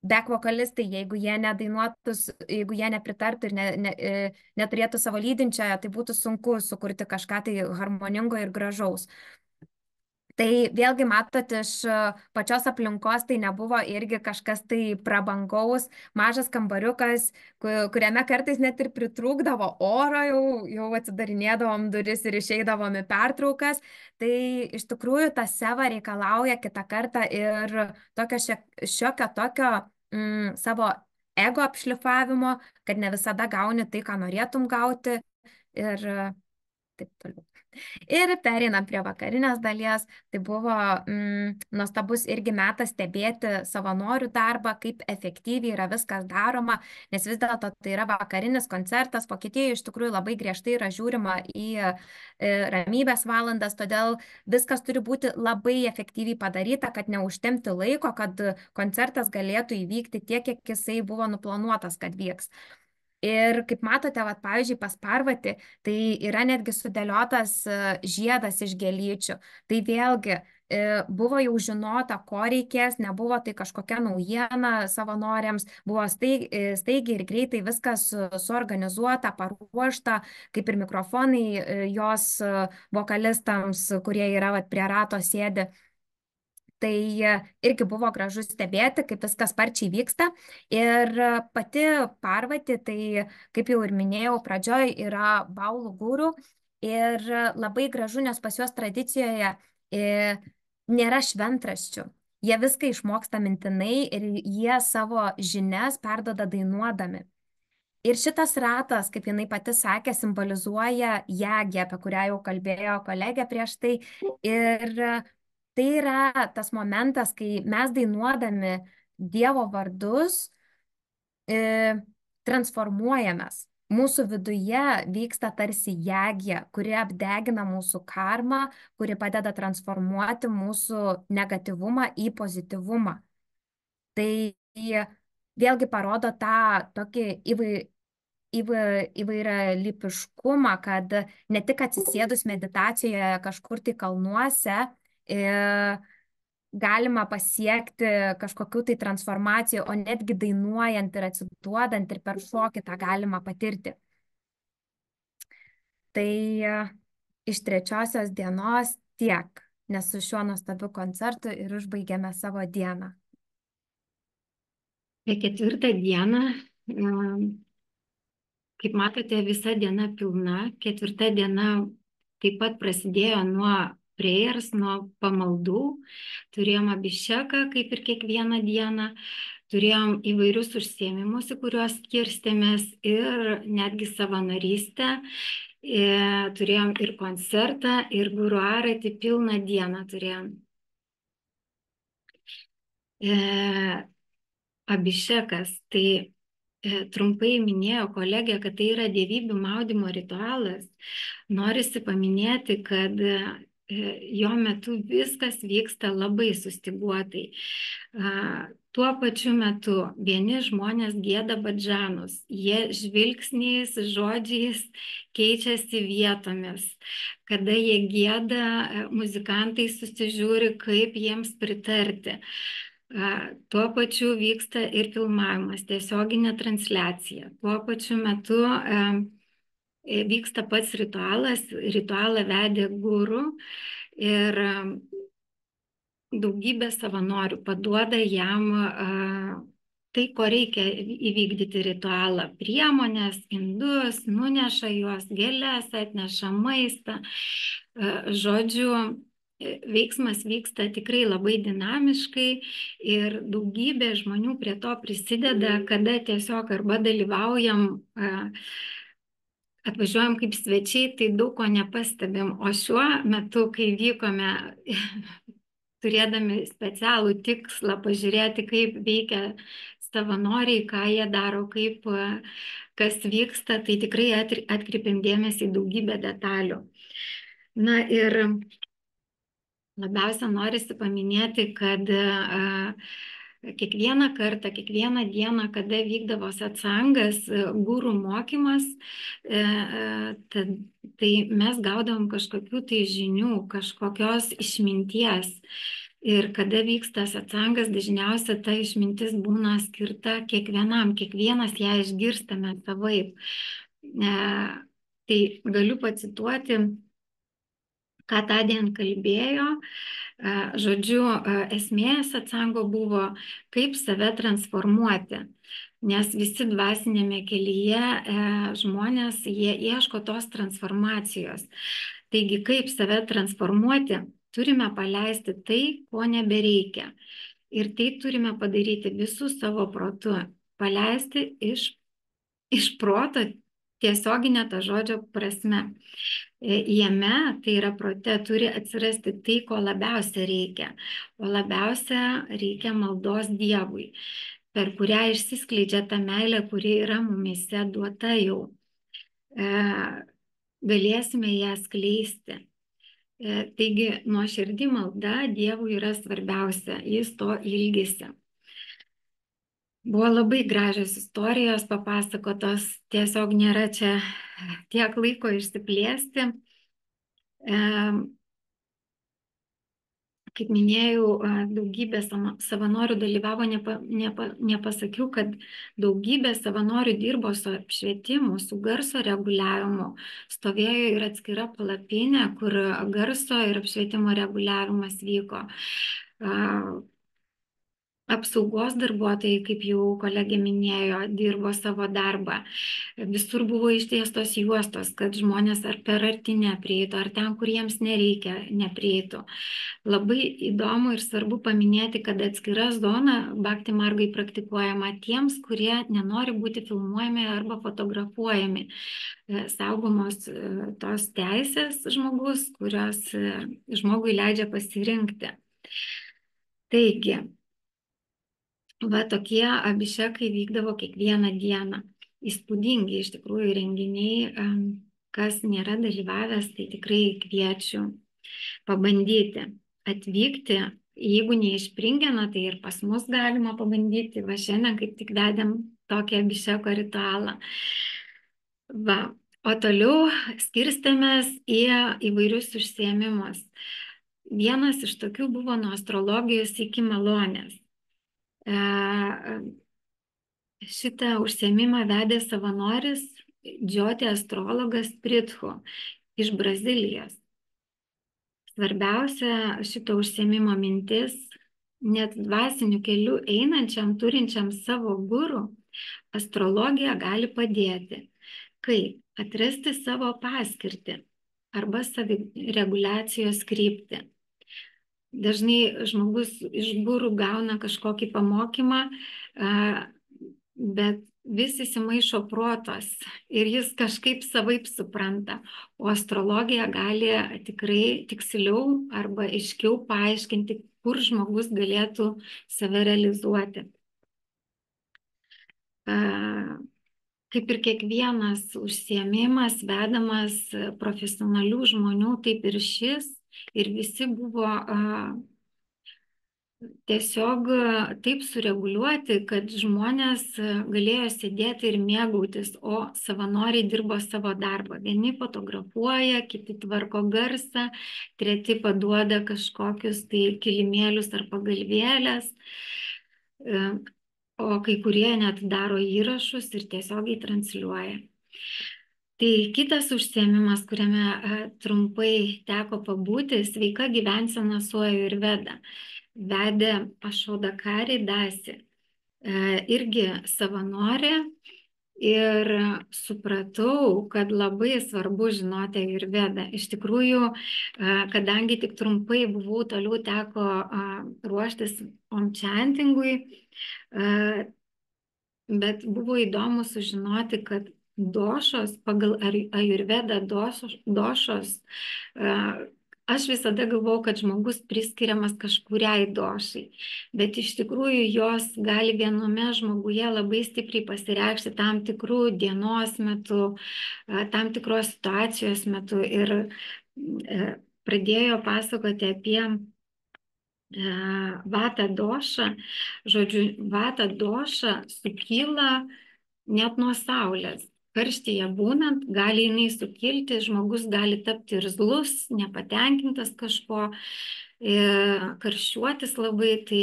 back vokalistai, jeigu jie nedainuotų, jeigu jie nepritartų ir neturėtų savo lydinčiojo, tai būtų sunku sukurti kažką tai harmoningo ir gražaus. Tai vėlgi matot, iš pačios aplinkos tai nebuvo irgi kažkas tai prabangaus, mažas kambariukas, kuriame kartais net ir pritrūkdavo oro, jau atsidarinėdavom duris ir išeidavom į pertraukas. Tai iš tikrųjų ta seva reikalauja kitą kartą ir tokio šiokio tokio savo ego apšlifavimo, kad ne visada gauni tai, ką norėtum gauti ir taip toliau. Ir pereinam prie vakarinės dalies, tai buvo nuostabus irgi metas stebėti savanorių darbą, kaip efektyviai yra viskas daroma, nes vis dėlto tai yra vakarinis koncertas, Vokietijoje iš tikrųjų labai griežtai yra žiūrima į ramybės valandas, todėl viskas turi būti labai efektyviai padaryta, kad neužtemti laiko, kad koncertas galėtų įvykti tiek, kiek jisai buvo nuplanuotas, kad vyks. Ir kaip matote, pavyzdžiui, pas Parvatį, tai yra netgi sudėliotas žiedas iš gėlyčių. Tai vėlgi buvo jau žinota, ko reikės, nebuvo tai kažkokia naujiena savanoriams, buvo staigiai ir greitai viskas suorganizuota, paruošta, kaip ir mikrofonai jos vokalistams, kurie yra prie rato sėdi. Tai irgi buvo gražu stebėti, kaip viskas sparčiai vyksta. Ir pati Parvati, tai kaip jau ir minėjau pradžioj, yra baulų guru. Ir labai gražu, nes pas juos tradicijoje nėra šventraščių. Jie viską išmoksta mintinai ir jie savo žinias perduoda dainuodami. Ir šitas ratas, kaip jinai pati sakė, simbolizuoja jagę, apie kurią jau kalbėjo kolegė prieš tai. Ir tai yra tas momentas, kai mes dainuodami Dievo vardus transformuojamės. Mūsų viduje vyksta tarsi jagė, kuri apdegina mūsų karmą, kuri padeda transformuoti mūsų negatyvumą į pozityvumą. Tai vėlgi parodo tą tokį įvairialypiškumą, kad ne tik atsisėdus meditacijoje kažkur tai kalnuose galima pasiekti kažkokių tai transformacijų, o netgi dainuojant ir atsiduodant ir per šokį tą galima patirti. Tai iš 3. dienos tiek, nes su šiuo nuostabiu koncertu ir užbaigėme savo dieną. Apie 4. dieną, kaip matote, visa diena pilna. 4. diena taip pat prasidėjo nuo prayers, nuo pamaldų. Turėjom abišeką, kaip ir kiekvieną dieną. Turėjom įvairius užsiėmimus, į kuriuos skirstėmės, ir netgi savanorystę. Turėjom ir koncertą, ir guru aratį, pilną dieną turėjom. Abišekas, tai trumpai minėjo kolegė, kad tai yra dievybių maudymo ritualas. Norisi paminėti, kad jo metu viskas vyksta labai sustyguotai. Tuo pačiu metu vieni žmonės gieda badžanus, jie žvilgsniais, žodžiais keičiasi vietomis. Kada jie gieda, muzikantai susižiūri, kaip jiems pritarti. Tuo pačiu vyksta ir filmavimas, tiesioginė transliacija. Tuo pačiu metu vyksta pats ritualas. Ritualą vedė guru ir daugybė savanorių paduoda jam tai, ko reikia įvykdyti ritualą. Priemonės, indus, nuneša juos, gėles, atneša maistą. Žodžiu, veiksmas vyksta tikrai labai dinamiškai ir daugybė žmonių prie to prisideda, kada tiesiog arba dalyvaujam, atvažiuojam kaip svečiai, tai daug ko nepastebim. O šiuo metu, kai vykome, turėdami specialų tikslą pažiūrėti, kaip veikia savanoriai, ką jie daro, kas vyksta, tai tikrai atkreipiam dėmesį į daugybę detalių. Na ir labiausia norisi paminėti, kad kiekvieną kartą, kiekvieną dieną, kada vykdavo satsangas, guru mokymas, tai mes gaudavom kažkokių tai žinių, kažkokios išminties. Ir kada vyksta satsangas, dažniausiai ta išmintis būna skirta kiekvienam, kiekvienas ją išgirstame savaip. Tai galiu pacituoti, ką tądien kalbėjo. Žodžiu, esmė satsango buvo, kaip save transformuoti, nes visi dvasinėme kelyje žmonės, jie ieško tos transformacijos. Taigi, kaip save transformuoti, turime paleisti tai, ko nebereikia. Ir tai turime padaryti visų savo protu, paleisti iš proto tiesioginė to žodžio prasme. Jame, tai yra prote, turi atsirasti tai, ko labiausia reikia. O labiausia reikia maldos Dievui, per kurią išsiskleidžia ta meilė, kuri yra mumise duota jau. Galėsime ją skleisti. Taigi, nuoširdi malda Dievui yra svarbiausia, jis to ilgisi. Buvo labai gražios istorijos papasakotos, tiesiog nėra čia tiek laiko išsiplėsti. Kaip minėjau, daugybė savanorių dalyvavo, nepasakiau, kad daugybė savanorių dirbo su apšvietimu, su garso reguliavimu. Stovėjo ir atskira palapinė, kur garso ir apšvietimo reguliavimas vyko. Apsaugos darbuotojai, kaip jau kolegė minėjo, dirbo savo darbą. Visur buvo ištiestos juostos, kad žmonės ar per arti neprieitų, ar ten, kur jiems nereikia, neprieitų. Labai įdomu ir svarbu paminėti, kad atskira zona Bhakti Margai praktikuojama tiems, kurie nenori būti filmuojami arba fotografuojami. Saugomos tos teisės žmogus, kurios žmogui leidžia pasirinkti. Taigi, va tokie abišekai vykdavo kiekvieną dieną. Įspūdingi iš tikrųjų renginiai, kas nėra dalyvavęs, tai tikrai kviečiu pabandyti atvykti. Jeigu ne iš Pringeno, tai ir pas mus galima pabandyti. Va šiandien kaip tik vedėm tokį abišeko ritualą. Va, o toliau skirstėmės į įvairius užsiėmimus. Vienas iš tokių buvo nuo astrologijos iki malonės. Šitą užsiėmimą vedė savanoris Džioti astrologas Prithu iš Brazilijos. Svarbiausia šito užsiėmimo mintis, net dvasiniu keliu einančiam, turinčiam savo guru, astrologija gali padėti. Kaip? Atrasti savo paskirtį arba savireguliacijos kryptį. Dažnai žmogus iš gurų gauna kažkokį pamokymą, bet vis įsimaišo protas ir jis kažkaip savaip supranta, o astrologija gali tikrai tiksliau arba aiškiau paaiškinti, kur žmogus galėtų save realizuoti. Kaip ir kiekvienas užsiėmimas vedamas profesionalių žmonių, taip ir šis, ir visi buvo tiesiog taip sureguliuoti, kad žmonės galėjo sėdėti ir mėgautis, o savanoriai dirbo savo darbą. Vieni fotografuoja, kiti tvarko garsą, treti paduoda kažkokius tai kilimėlius ar pagalvėlės, o kai kurie net daro įrašus ir tiesiogiai transliuoja. Tai kitas užsiėmimas, kuriame trumpai teko pabūti, sveika gyvensena su Ajurveda. Vedė Ašodakari Dasi, irgi savanorė, ir supratau, kad labai svarbu žinoti Ajurvedą. Iš tikrųjų, kadangi tik trumpai buvau, toliau teko ruoštis omčantingui, bet buvo įdomu sužinoti, kad došos, pagal Ajurvedą došos, aš visada galvojau, kad žmogus priskiriamas kažkuriai došai, bet iš tikrųjų jos gali viename žmoguje labai stipriai pasireikšti tam tikrų dienos metu, tam tikros situacijos metu, ir pradėjo pasakoti apie vata došą. Žodžiu, vata doša sukyla net nuo saulės. Karštyje būnant gali jinai sukilti, žmogus gali tapti irzlus, nepatenkintas kažko, karščiuotis labai, tai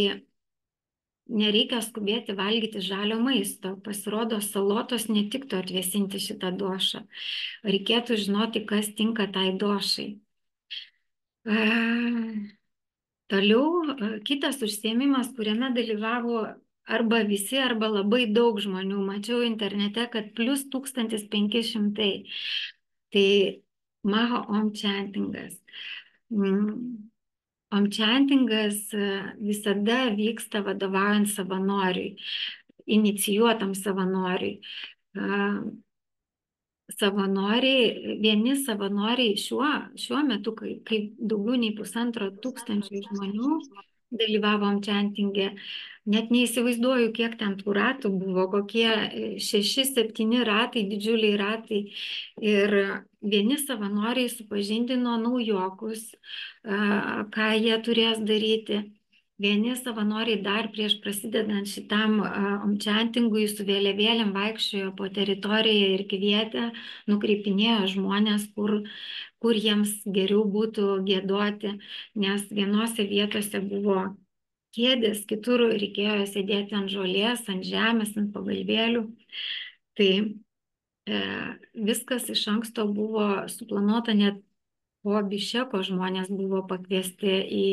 nereikia skubėti valgyti žalio maisto. Pasirodo, salotos netiktų atvėsinti šitą došą. Reikėtų žinoti, kas tinka tai došai. Toliau kitas užsiėmimas, kuriame dalyvavo arba visi, arba labai daug žmonių. Mačiau internete, kad plus 1500. Tai Maha omčantingas. Omčantingas visada vyksta vadovaujant savanoriui, inicijuotam savanoriui. Vieni savanoriai šiuo metu, kai daugiau nei 1500 žmonių dalyvavo omčantinge, net neįsivaizduoju, kiek ten tų ratų buvo, kokie 6-7 ratai, didžiuliai ratai. Ir vieni savanoriai supažindino naujokus, ką jie turės daryti. Vieni savanoriai dar prieš prasidedant šitam omčantingui su vėliavėlėm vaikščiojo po teritoriją ir kvietė, nukreipinėjo žmonės, kur jiems geriau būtų giedoti, nes vienose vietose buvo kėdės, kitur reikėjo sėdėti ant žolės, ant žemės, ant pagalvėlių. Tai viskas iš anksto buvo suplanuota, net po abišeko žmonės buvo pakviesti į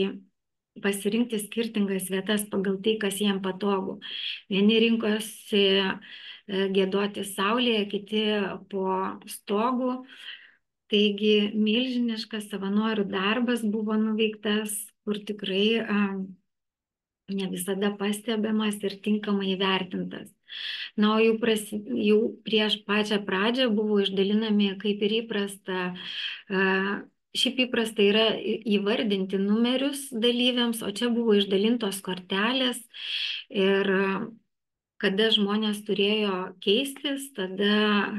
pasirinkti skirtingas vietas pagal tai, kas jiem patogu. Vieni rinkosi giedoti saulėje, kiti po stogu. Taigi milžiniškas savanorių darbas buvo nuveiktas, kur tikrai ne visada pastebimas ir tinkamai įvertintas. Na, o jau prieš pačią pradžią buvo išdalinami, kaip ir įprasta, šiaip įprasta yra įvardinti numerius dalyviams, o čia buvo išdalintos kortelės ir kada žmonės turėjo keistis, tada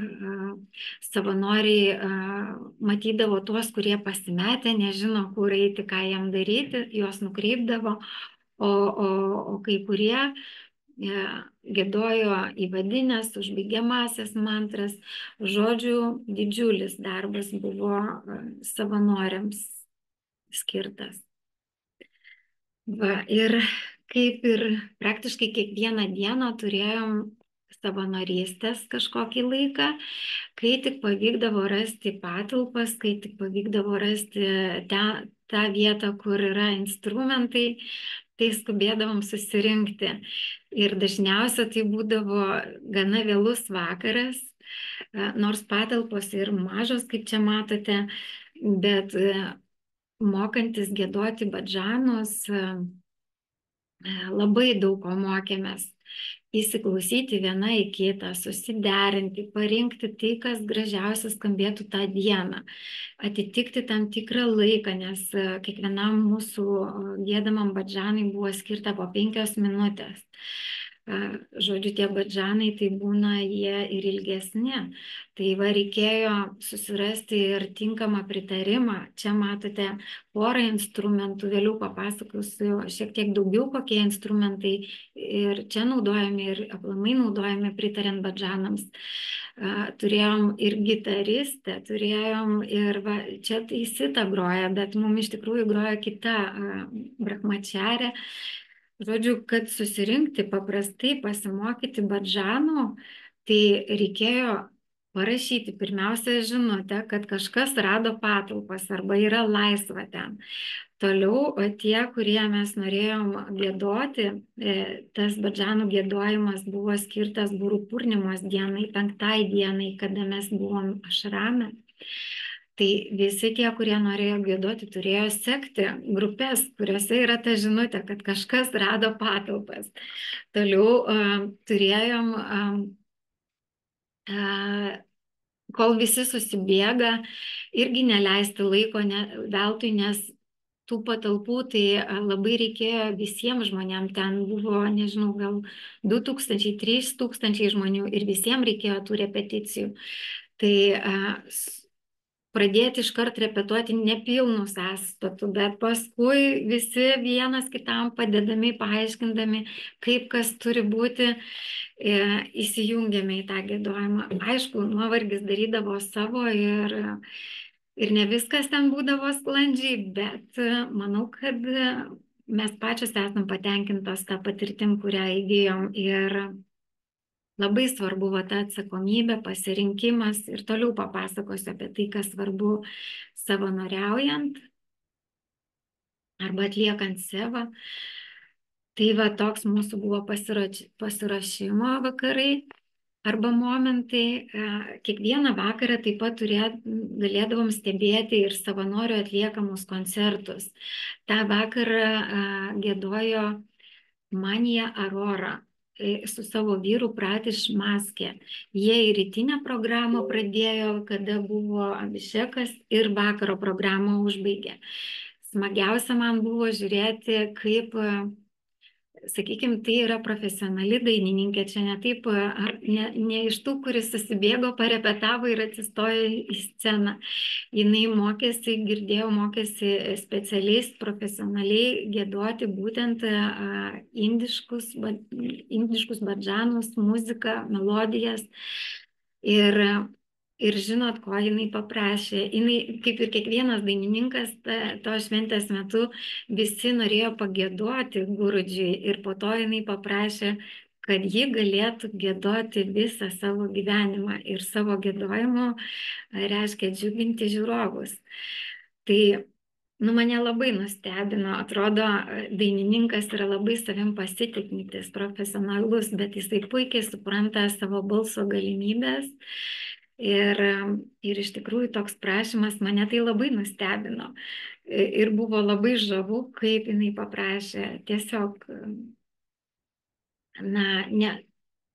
savanoriai matydavo tuos, kurie pasimetė, nežino, kur eiti, ką jam daryti, juos nukreipdavo, o kai kurie giedojo įvadinės, užbaigiamasias mantras. Žodžiu, didžiulis darbas buvo savanoriams skirtas. Va, ir kaip ir praktiškai kiekvieną dieną turėjom savanorystės kažkokį laiką, kai tik pavykdavo rasti patalpas, kai tik pavykdavo rasti tą vietą, kur yra instrumentai, tai skubėdavom susirinkti. Ir dažniausiai tai būdavo gana vėlus vakaras, nors patalpos ir mažos, kaip čia matote, bet mokantis giedoti badžanus labai daug ko mokėmės. Įsiklausyti viena į kitą, susiderinti, parinkti tai, kas gražiausiai skambėtų tą dieną, atitikti tam tikrą laiką, nes kiekvienam mūsų giedamam badžanui buvo skirta po 5 minutės. Žodžiu, tie badžanai tai būna jie ir ilgesni. Tai va, reikėjo susirasti ir tinkamą pritarimą. Čia matote porą instrumentų, vėliau papasakosiu šiek tiek daugiau, kokie instrumentai ir čia naudojami ir aplamai naudojami pritariant badžanams. Turėjom ir gitaristę, turėjom ir va, čia tai sita groja, bet mums iš tikrųjų groja kita brahmačarė. Žodžiu, kad susirinkti paprastai pasimokyti badžanų, tai reikėjo parašyti pirmiausia žinutę, kad kažkas rado patalpas arba yra laisva ten. Toliau tie, kurie mes norėjom giedoti, tas badžanų giedojimas buvo skirtas Guru Purnimos dienai, 5 dienai, kada mes buvom ašrame. Tai visi tie, kurie norėjo giedoti, turėjo sekti grupės, kuriuose yra ta žinutė, kad kažkas rado patalpas. Toliau turėjom, kol visi susibėga, irgi neleisti laiko veltui, nes tų patalpų tai labai reikėjo visiems žmonėms. Ten buvo, nežinau, gal 2000, 3000 žmonių ir visiems reikėjo tų repeticijų. Tai pradėti iškart repetuoti nepilnų sąstatų, bet paskui visi vienas kitam padedami, paaiškindami, kaip kas turi būti, įsijungiame į tą giedojimą. Aišku, nuovargis darydavo savo ir ne viskas ten būdavo sklandžiai, bet manau, kad mes pačios esam patenkintos tą patirtim, kurią įgijom ir labai svarbu va ta atsakomybė, pasirinkimas ir toliau papasakosiu apie tai, kas svarbu savanoriaujant arba atliekant sevą. Tai va toks mūsų buvo pasiruošimo vakarai arba momentai. Kiekvieną vakarą taip pat galėdavom stebėti ir savanorių atliekamus koncertus. Ta vakarą giedojo Manija Arora su savo vyru Pratiš Maskė. Jie į rytinę programą pradėjo, kada buvo Abhišekas, ir vakaro programą užbaigė. Smagiausia man buvo žiūrėti, kaip, sakykime, tai yra profesionali dainininkė. Čia ne taip, ne iš tų, kuris susibėgo, parepetavo ir atsistojo į sceną. Jinai mokėsi, girdėjau, mokėsi specialiai, profesionaliai giedoti būtent indiškus badžanus, muziką, melodijas. Ir žinot, ko jinai paprašė. Jinai, kaip ir kiekvienas dainininkas, to šventės metu visi norėjo pagiedoti Gurudžiui. Ir po to jinai paprašė, kad ji galėtų giedoti visą savo gyvenimą. Ir savo giedojimu reiškia džiuginti žiūrovus. Tai Nu, mane labai nustebino, atrodo, dainininkas yra labai savim pasitikintis, profesionalus, bet jisai puikiai supranta savo balso galimybės. Ir iš tikrųjų toks prašymas mane tai labai nustebino. Ir buvo labai žavu, kaip jinai paprašė tiesiog, na, ne,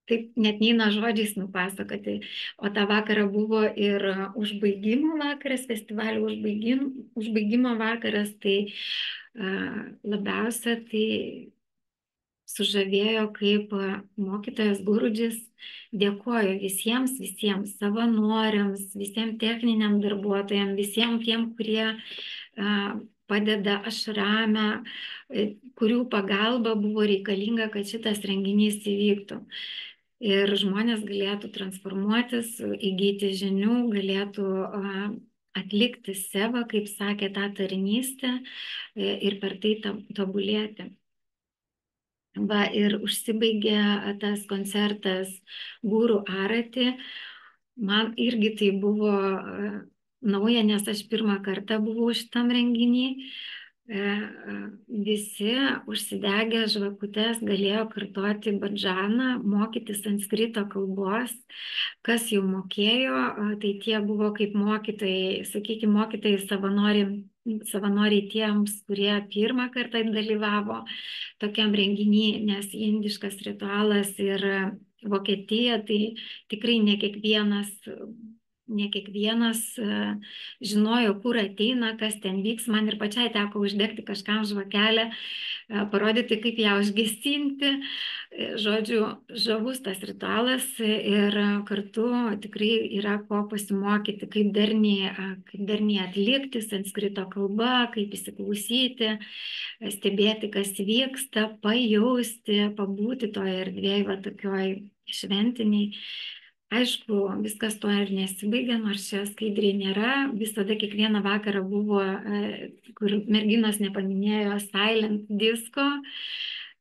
taip net neina žodžiais nupasakoti. O tą vakarą buvo ir užbaigimo vakaras, festivalio užbaigimo vakaras, tai labiausia tai sužavėjo, kaip mokytojas Gurudžis dėkojo visiems savanoriams, visiems techniniam darbuotojams, visiems tiem, kurie padeda ašrame, kurių pagalba buvo reikalinga, kad šitas renginys įvyktų. Ir žmonės galėtų transformuotis, įgyti žinių, galėtų atlikti sevą, kaip sakė, tą tarnystę ir per tai tobulėti. Va, ir užsibaigė tas koncertas Guru Arati. Man irgi tai buvo nauja, nes aš pirmą kartą buvau šitam renginį. Visi užsidegę žvakutes galėjo kartoti badžaną, mokyti sanskrito kalbos. Kas jau mokėjo, tai tie buvo kaip mokytojai, sakykime, mokytojai savanoriai tiems, kurie pirmą kartą dalyvavo tokiam renginį, nes indiškas ritualas ir Vokietija, tai tikrai ne kiekvienas žinojo, kur ateina, kas ten vyks. Man ir pačiai teko uždegti kažkam žvakelę, parodyti, kaip ją užgesinti. Žodžiu, žavus tas ritualas ir kartu tikrai yra ko pasimokyti, kaip darniai atlikti sanskrito kalbą, kaip įsiklausyti, stebėti, kas vyksta, pajausti, pabūti toje erdvėje, va tokioj šventiniai. Aišku, viskas to ir nesibaigia, nors čia skaidriai nėra. Visada kiekvieną vakarą buvo, kur merginos nepaminėjo, silent disco.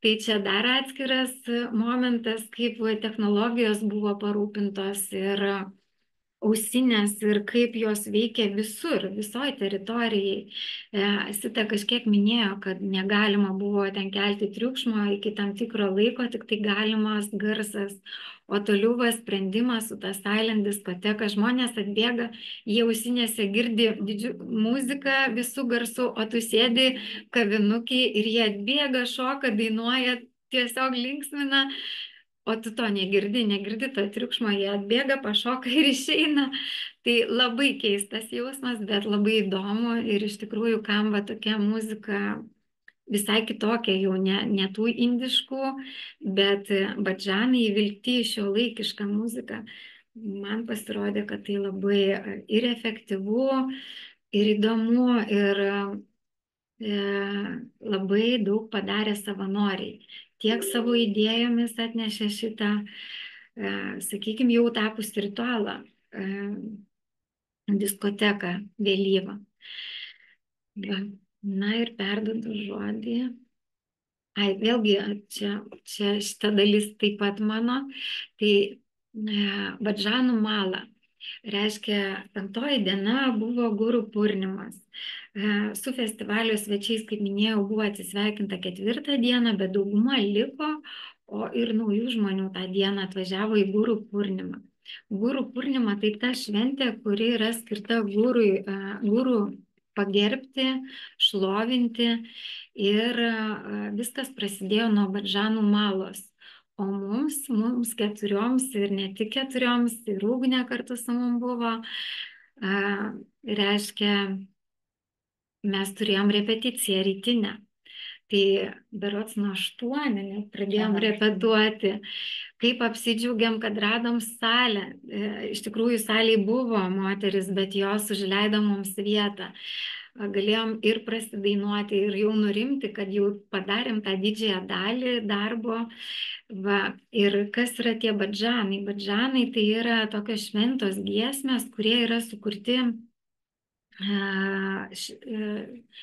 Tai čia dar atskiras momentas, kaip technologijos buvo parūpintos ir ausinės ir kaip jos veikia visur, visoj teritorijai. Sita kažkiek minėjo, kad negalima buvo ten kelti triukšmo iki tam tikro laiko, tik tai galimas garsas. O toliau sprendimas su ta silent diskoteka, žmonės atbėga, jie ausinėse girdi muziką visų garsų, o tu sėdi kavinukiai ir jie atbėga, šoka, dainuoja, tiesiog linksmina. O tu to negirdi to triukšmo, jie atbėga, pašoka ir išeina. Tai labai keistas jausmas, bet labai įdomu ir iš tikrųjų kam va tokia muzika visai kitokia, jau ne tų indiškų, bet badžanai įvilkti į šiuolaikišką muziką. Man pasirodė, kad tai labai ir efektyvu, ir įdomu, ir labai daug padarė savanoriai. Tiek savo idėjomis atnešė šitą, sakykime, jau tapusi ritualą, diskoteką vėlyvą. Na ir perduodu žodį. Vėlgi, čia šita dalis taip pat mano. Tai badžanų mala. Reiškia, 5 diena buvo Guru Purnimas. Su festivalio svečiais, kaip minėjau, buvo atsisveikinta 4 dieną, bet dauguma liko, o ir naujų žmonių tą dieną atvažiavo į Guru Purnimą. Guru Purnima tai ta šventė, kuri yra skirta guru pagerbti, šlovinti ir viskas prasidėjo nuo badžanų malos. O mums 4 ir ne tik 4, ir Ugnė kartu su mums buvo, reiškia, mes turėjom repeticiją rytinę. Tai berods nuo 8 pradėjom repetuoti. Kaip apsidžiaugiam, kad radom salę. Iš tikrųjų, salėje buvo moteris, bet jos užleido mums vietą. Galėjom ir prasidainuoti, ir jau nurimti, kad jau padarėm tą didžiąją dalį darbo. Va, ir kas yra tie badžanai? Badžanai tai yra tokios šventos giesmės, kurie yra sukurti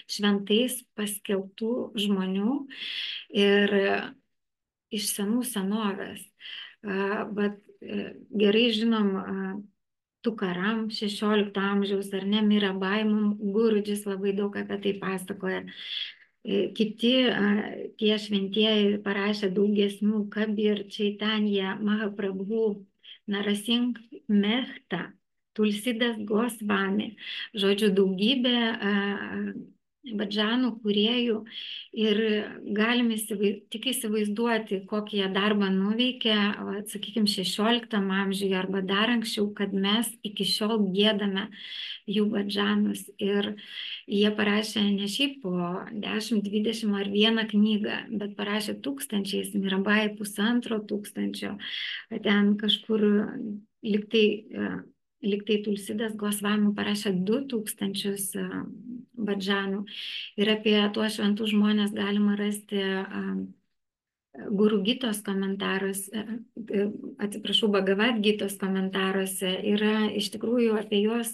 šventais paskelbtų žmonių ir iš senų senovės. Bet gerai žinom Tukaram 16 amžiaus, ar ne, Mirabai, Gurudžis labai daug apie tai pasakoja. Kiti tie šventieji parašė daug giesmių, Kabir, Chaitanya, Mahaprabhu, Narasingh Mehta, Tulsidas Gosvami, žodžiu, daugybė badžanų kūrėjų ir galime tik įsivaizduoti, kokį jie darbą nuveikė, sakykime, 16 amžiuje arba dar anksčiau, kad mes iki šiol giedame jų badžanus. Ir jie parašė ne šiaip po 10, 20 ar vieną knygą, bet parašė tūkstančiais, Mirabai 1500, ten kažkur liktai Tulsidas Gosvami parašė 2000 badžanų. Ir apie tuos šventus žmonės galima rasti Guru Gitos komentaruose, atsiprašau, Bhagavad Gitos komentaruose. Yra iš tikrųjų apie juos,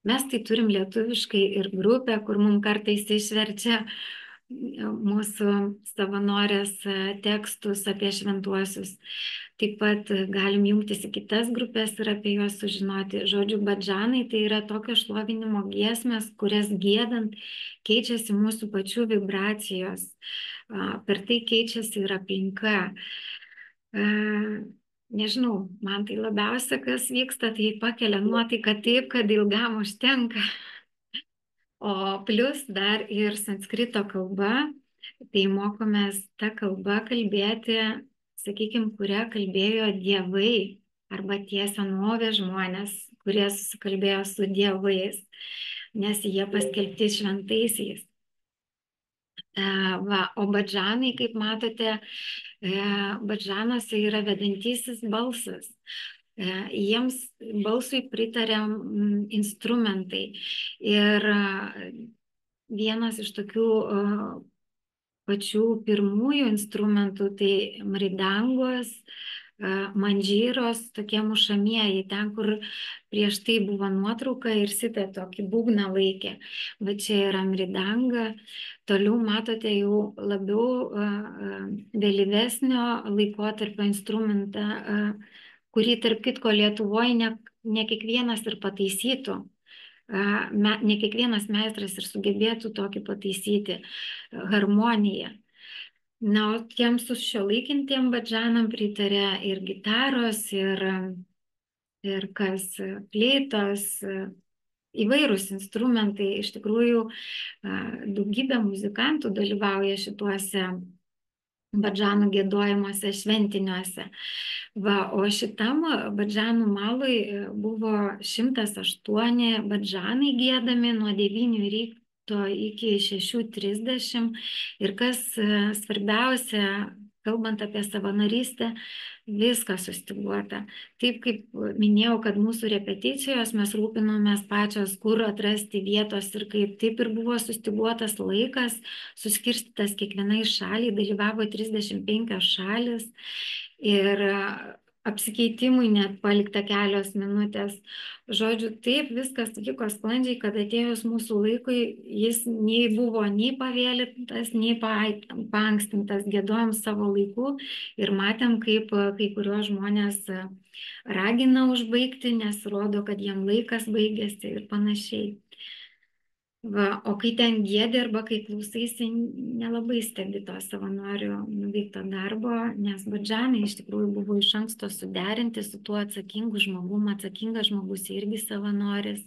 mes tai turim lietuviškai ir grupę, kur mums kartais išverčia mūsų savanorės tekstus apie šventuosius. Taip pat galim jungtis į kitas grupės ir apie juos sužinoti. Žodžiu, badžanai tai yra tokios šlovinimo giesmės, kurias giedant keičiasi mūsų pačių vibracijos. Per tai keičiasi ir aplinka. Nežinau, man tai labiausia, kas vyksta, tai pakelia nuotaiką taip, kad ilgam užtenka. O plus dar ir sanskrito kalba, tai mokomės tą kalbą kalbėti, sakykime, kurią kalbėjo dievai arba tie senovės žmonės, kurie susikalbėjo su dievais, nes jie paskelbti šventaisiais. O badžanai, kaip matote, badžanuose yra vedantysis balsas. Jiems balsui pritarė instrumentai. Ir vienas iš tokių pačių pirmųjų instrumentų tai mridangos, mandžyros, tokie mušamieji, ten, kur prieš tai buvo nuotrauka ir sitą tokį būgną laikė. Va čia yra mridanga. Toliau matote jau labiau vėlyvesnio laikotarpio instrumentą, kurį, tarp kitko, Lietuvoje ne kiekvienas ir pataisytų. Ne kiekvienas meistras ir sugebėtų tokį pataisyti harmoniją. Na, o tiems sušiuolaikintiem badžanam pritarė ir gitaros, ir kas fleitos, įvairūs instrumentai. Iš tikrųjų, daugybė muzikantų dalyvauja šituose badžanų giedojimuose šventiniuose. O šitam badžanų malui buvo 108 badžanai giedami nuo 9 ryto iki 6:30. Ir kas svarbiausia, kalbant apie savanorystę, viskas sustyguota. Taip kaip minėjau, kad mūsų repeticijos mes rūpinomės pačios, kur atrasti vietos ir kaip. Taip ir buvo sustyguotas laikas, suskirstytas kiekvienai šaliai, dalyvavo 35 šalis ir apsikeitimui net palikta kelios minutės. Žodžiu, taip viskas vyko sklandžiai, kad atėjus mūsų laikui jis nei buvo nei pavėlintas, nei paankstintas. Giedojom savo laiku ir matėm, kaip kai kuriuos žmonės ragina užbaigti, nes rodo, kad jiem laikas baigėsi ir panašiai. O kai ten giedi arba kai klausaisi, nelabai stebi to savanorių nuveikto darbo, nes badžanai iš tikrųjų buvo iš anksto suderinti su tuo atsakingu žmogum. Atsakingas žmogus irgi savanoris.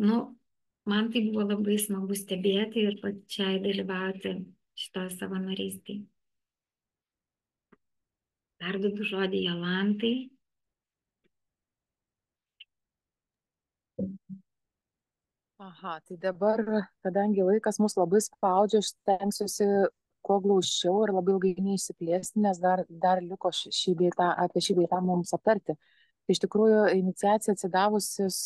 Man tai buvo labai smagu stebėti ir pačiai dalyvauti šitoje savanorystėje. Perduodu žodį Jolantai. Aha, tai dabar, kadangi laikas mus labai spaudžia, aš stengsiuosi kuo glaučiau ir labai ilgai neišsiplėsti, nes dar liko apie šį bei tą mums aptarti. Iš tikrųjų, iniciaciją atsidavusius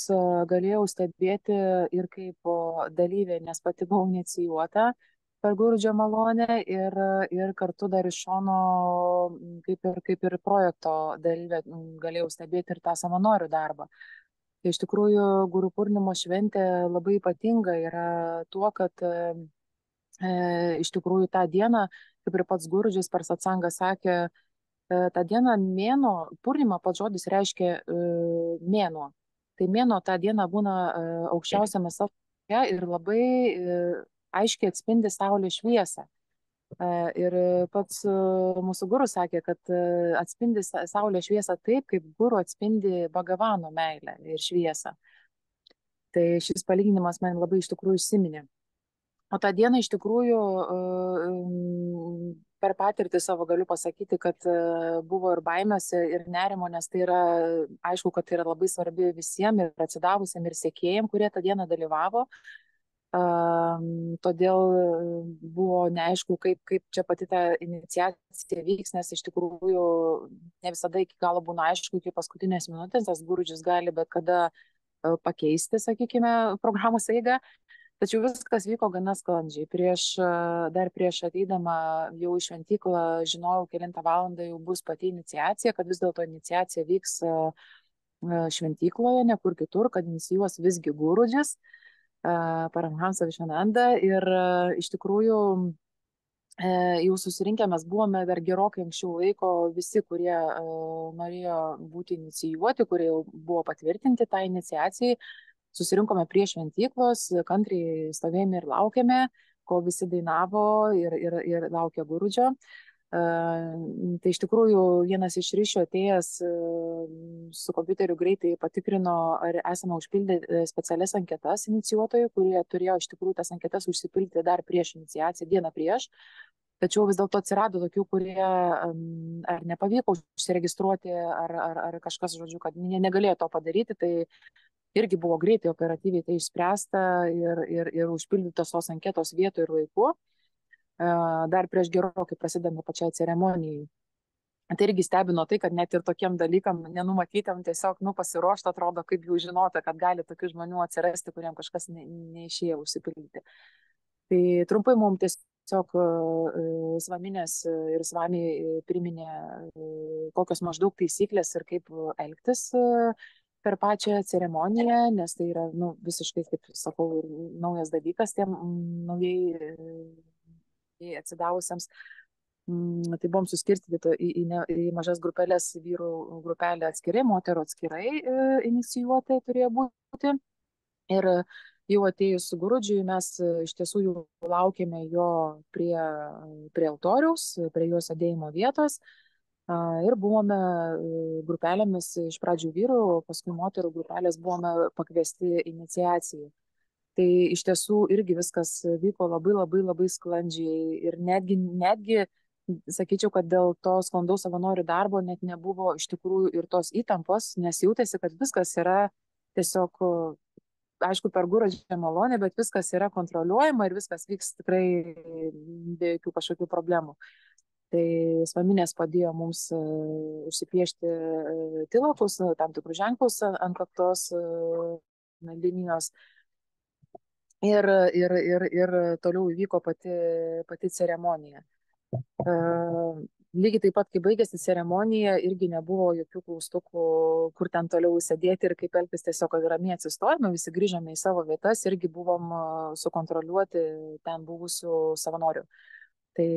galėjau stebėti ir kaip dalyvė, nes pati buvau inicijuota per Gurudžio malonę ir kartu dar iš šono kaip ir projekto dalyvė galėjau stebėti ir tą savanorių darbą. Tai iš tikrųjų Guru Purnimos šventė labai ypatinga yra tuo, kad iš tikrųjų tą dieną, kaip ir pats Gurudžis per satsangą sakė, tą dieną mėnuo, purnima pats žodis reiškia mėnuo. Tai mėnuo tą dieną būna aukščiausiame savoje ir labai aiškiai atspindi saulės šviesą. Ir pats mūsų guru sakė, kad atspindi saulės šviesą taip, kaip guru atspindi Bhagavano meilę ir šviesą. Tai šis palyginimas man labai iš tikrųjų įsiminė. O tą dieną iš tikrųjų per patirtį savo galiu pasakyti, kad buvo ir baimės, ir nerimo, nes tai yra, aišku, kad tai yra labai svarbi visiems ir atsidavusiems, ir sekėjim, kurie tą dieną dalyvavo. Todėl buvo neaišku, kaip čia pati ta iniciacija vyks, nes iš tikrųjų ne visada iki galo būna aišku, iki paskutinės minutės tas gurudžis gali bet kada pakeisti, sakykime, programos eigą. Tačiau viskas vyko gana sklandžiai. Dar prieš ateidama jau į šventyklą žinojau, kelintą valandą jau bus pati iniciacija, kad vis dėlto iniciacija vyks šventykloje, ne kur kitur, kad inicijuos visgi gurudžis, Paramhamsa Višvananda. Ir iš tikrųjų jau susirinkę mes buvome dar gerokai anksčiau laiko, visi, kurie norėjo būti inicijuoti, kurie jau buvo patvirtinti tą iniciacijai. Susirinkome prie šventyklos, kantriai stovėjome ir laukėme, kol visi dainavo ir laukė gurudžio. Tai iš tikrųjų vienas iš ryšio atėjęs su kompiuteriu greitai patikrino, ar esame užpildę specialias anketas inicijuotojų, kurie turėjo iš tikrųjų tas anketas užsipildyti dar prieš iniciaciją, dieną prieš. Tačiau vis dėlto atsirado tokių, kurie ar nepavyko užsiregistruoti, ar kažkas, žodžiu, kad negalėjo to padaryti. Tai irgi buvo greitai, operatyviai tai išspręsta ir užpildytos tos anketos vietų ir laiku, dar prieš gerokai prasidedant pačiai ceremonijai. Tai irgi stebino tai, kad net ir tokiem dalykam nenumatytam tiesiog pasiruošta, atrodo, kaip jau žinota, kad gali tokių žmonių atsirasti, kuriem kažkas neišėjo užsipildyti. Tai trumpai mums tiesiog svaminės ir svamiai priminė, kokios maždaug taisyklės ir kaip elgtis per pačią ceremoniją, nes tai yra visiškai, kaip sakau, naujas dalykas tiem naujai atsidavusiems. Tai buvom suskirstyti į mažas grupelės, vyrų grupelė atskirai, moterų atskirai inicijuoti turėjo būti. Ir jau atėjus gurudžiui mes iš tiesų jau laukėme jo prie altoriaus, prie jo sėdėjimo vietos. Ir buvome grupelėmis, iš pradžių vyrų, paskui moterų grupelės buvome pakviesti iniciacijai. Tai iš tiesų irgi viskas vyko labai sklandžiai ir netgi sakyčiau, kad dėl to sklandaus savanorių darbo net nebuvo iš tikrųjų ir tos įtampos, nes jautėsi, kad viskas yra tiesiog, aišku, per gurudžio malonę, bet viskas yra kontroliuojama ir viskas vyks tikrai be jokių kažkokių problemų. Tai svaminės padėjo mums užsipiešti tilapus, tam tikrus ženklus ant kaktos linijos. Ir toliau įvyko pati ceremonija. Lygiai taip pat, kai baigėsi ceremonija, irgi nebuvo jokių klaustukų, kur ten toliau sėdėti ir kaip elgtis, tiesiog ramiai atsistojome, visi grįžome į savo vietas, irgi buvom sukontroliuoti ten buvusių savanorių. Tai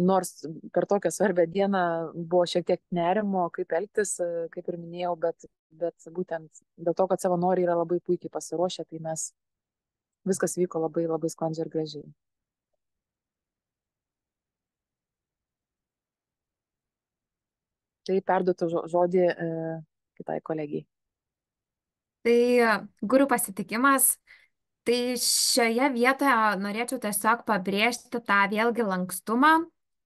nors per tokią svarbę dieną buvo šiek tiek nerimo, kaip elgtis, kaip ir minėjau, bet būtent dėl to, kad savanoriai yra labai puikiai pasiruošę, tai viskas vyko labai sklandžiai ir gražiai. Tai perduotų žodį kitai kolegijai. Tai guru pasitikimas. Tai šioje vietoje norėčiau tiesiog pabrėžti tą vėlgi lankstumą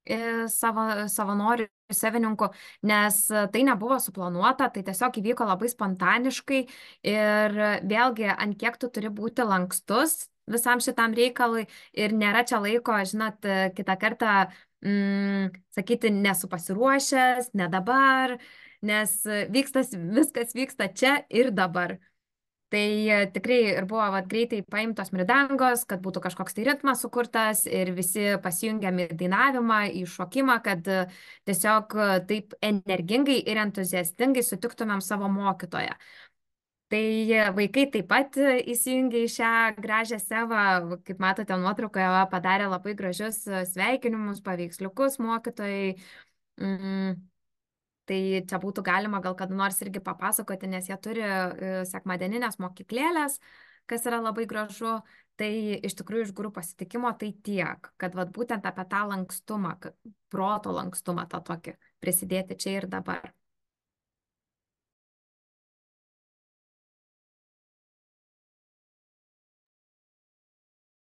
savanorių savininkų, nes tai nebuvo suplanuota, tai tiesiog įvyko labai spontaniškai ir vėlgi ant kiek tu turi būti lankstus visam šitam reikalui ir nėra čia laiko, žinot, kitą kartą sakyti nesu pasiruošęs, ne dabar, nes viskas vyksta čia ir dabar. Tai tikrai ir buvo greitai paimtos mirdangos, kad būtų kažkoks tai ritmas sukurtas ir visi pasijungiam į dainavimą, į šokimą, kad tiesiog taip energingai ir entuziastingai sutiktumėm savo mokytoją. Tai vaikai taip pat įsijungė į šią gražią sevą, kaip matote nuotraukoje, padarė labai gražius sveikinimus, paveiksliukus mokytojai. Mm, tai čia būtų galima gal kada nors irgi papasakoti, nes jie turi sekmadieninės mokyklėlės, kas yra labai gražu. Tai iš tikrųjų iš guru pasitikimo tai tiek, kad vat, būtent apie tą lankstumą, proto lankstumą tą tokį prisidėti čia ir dabar.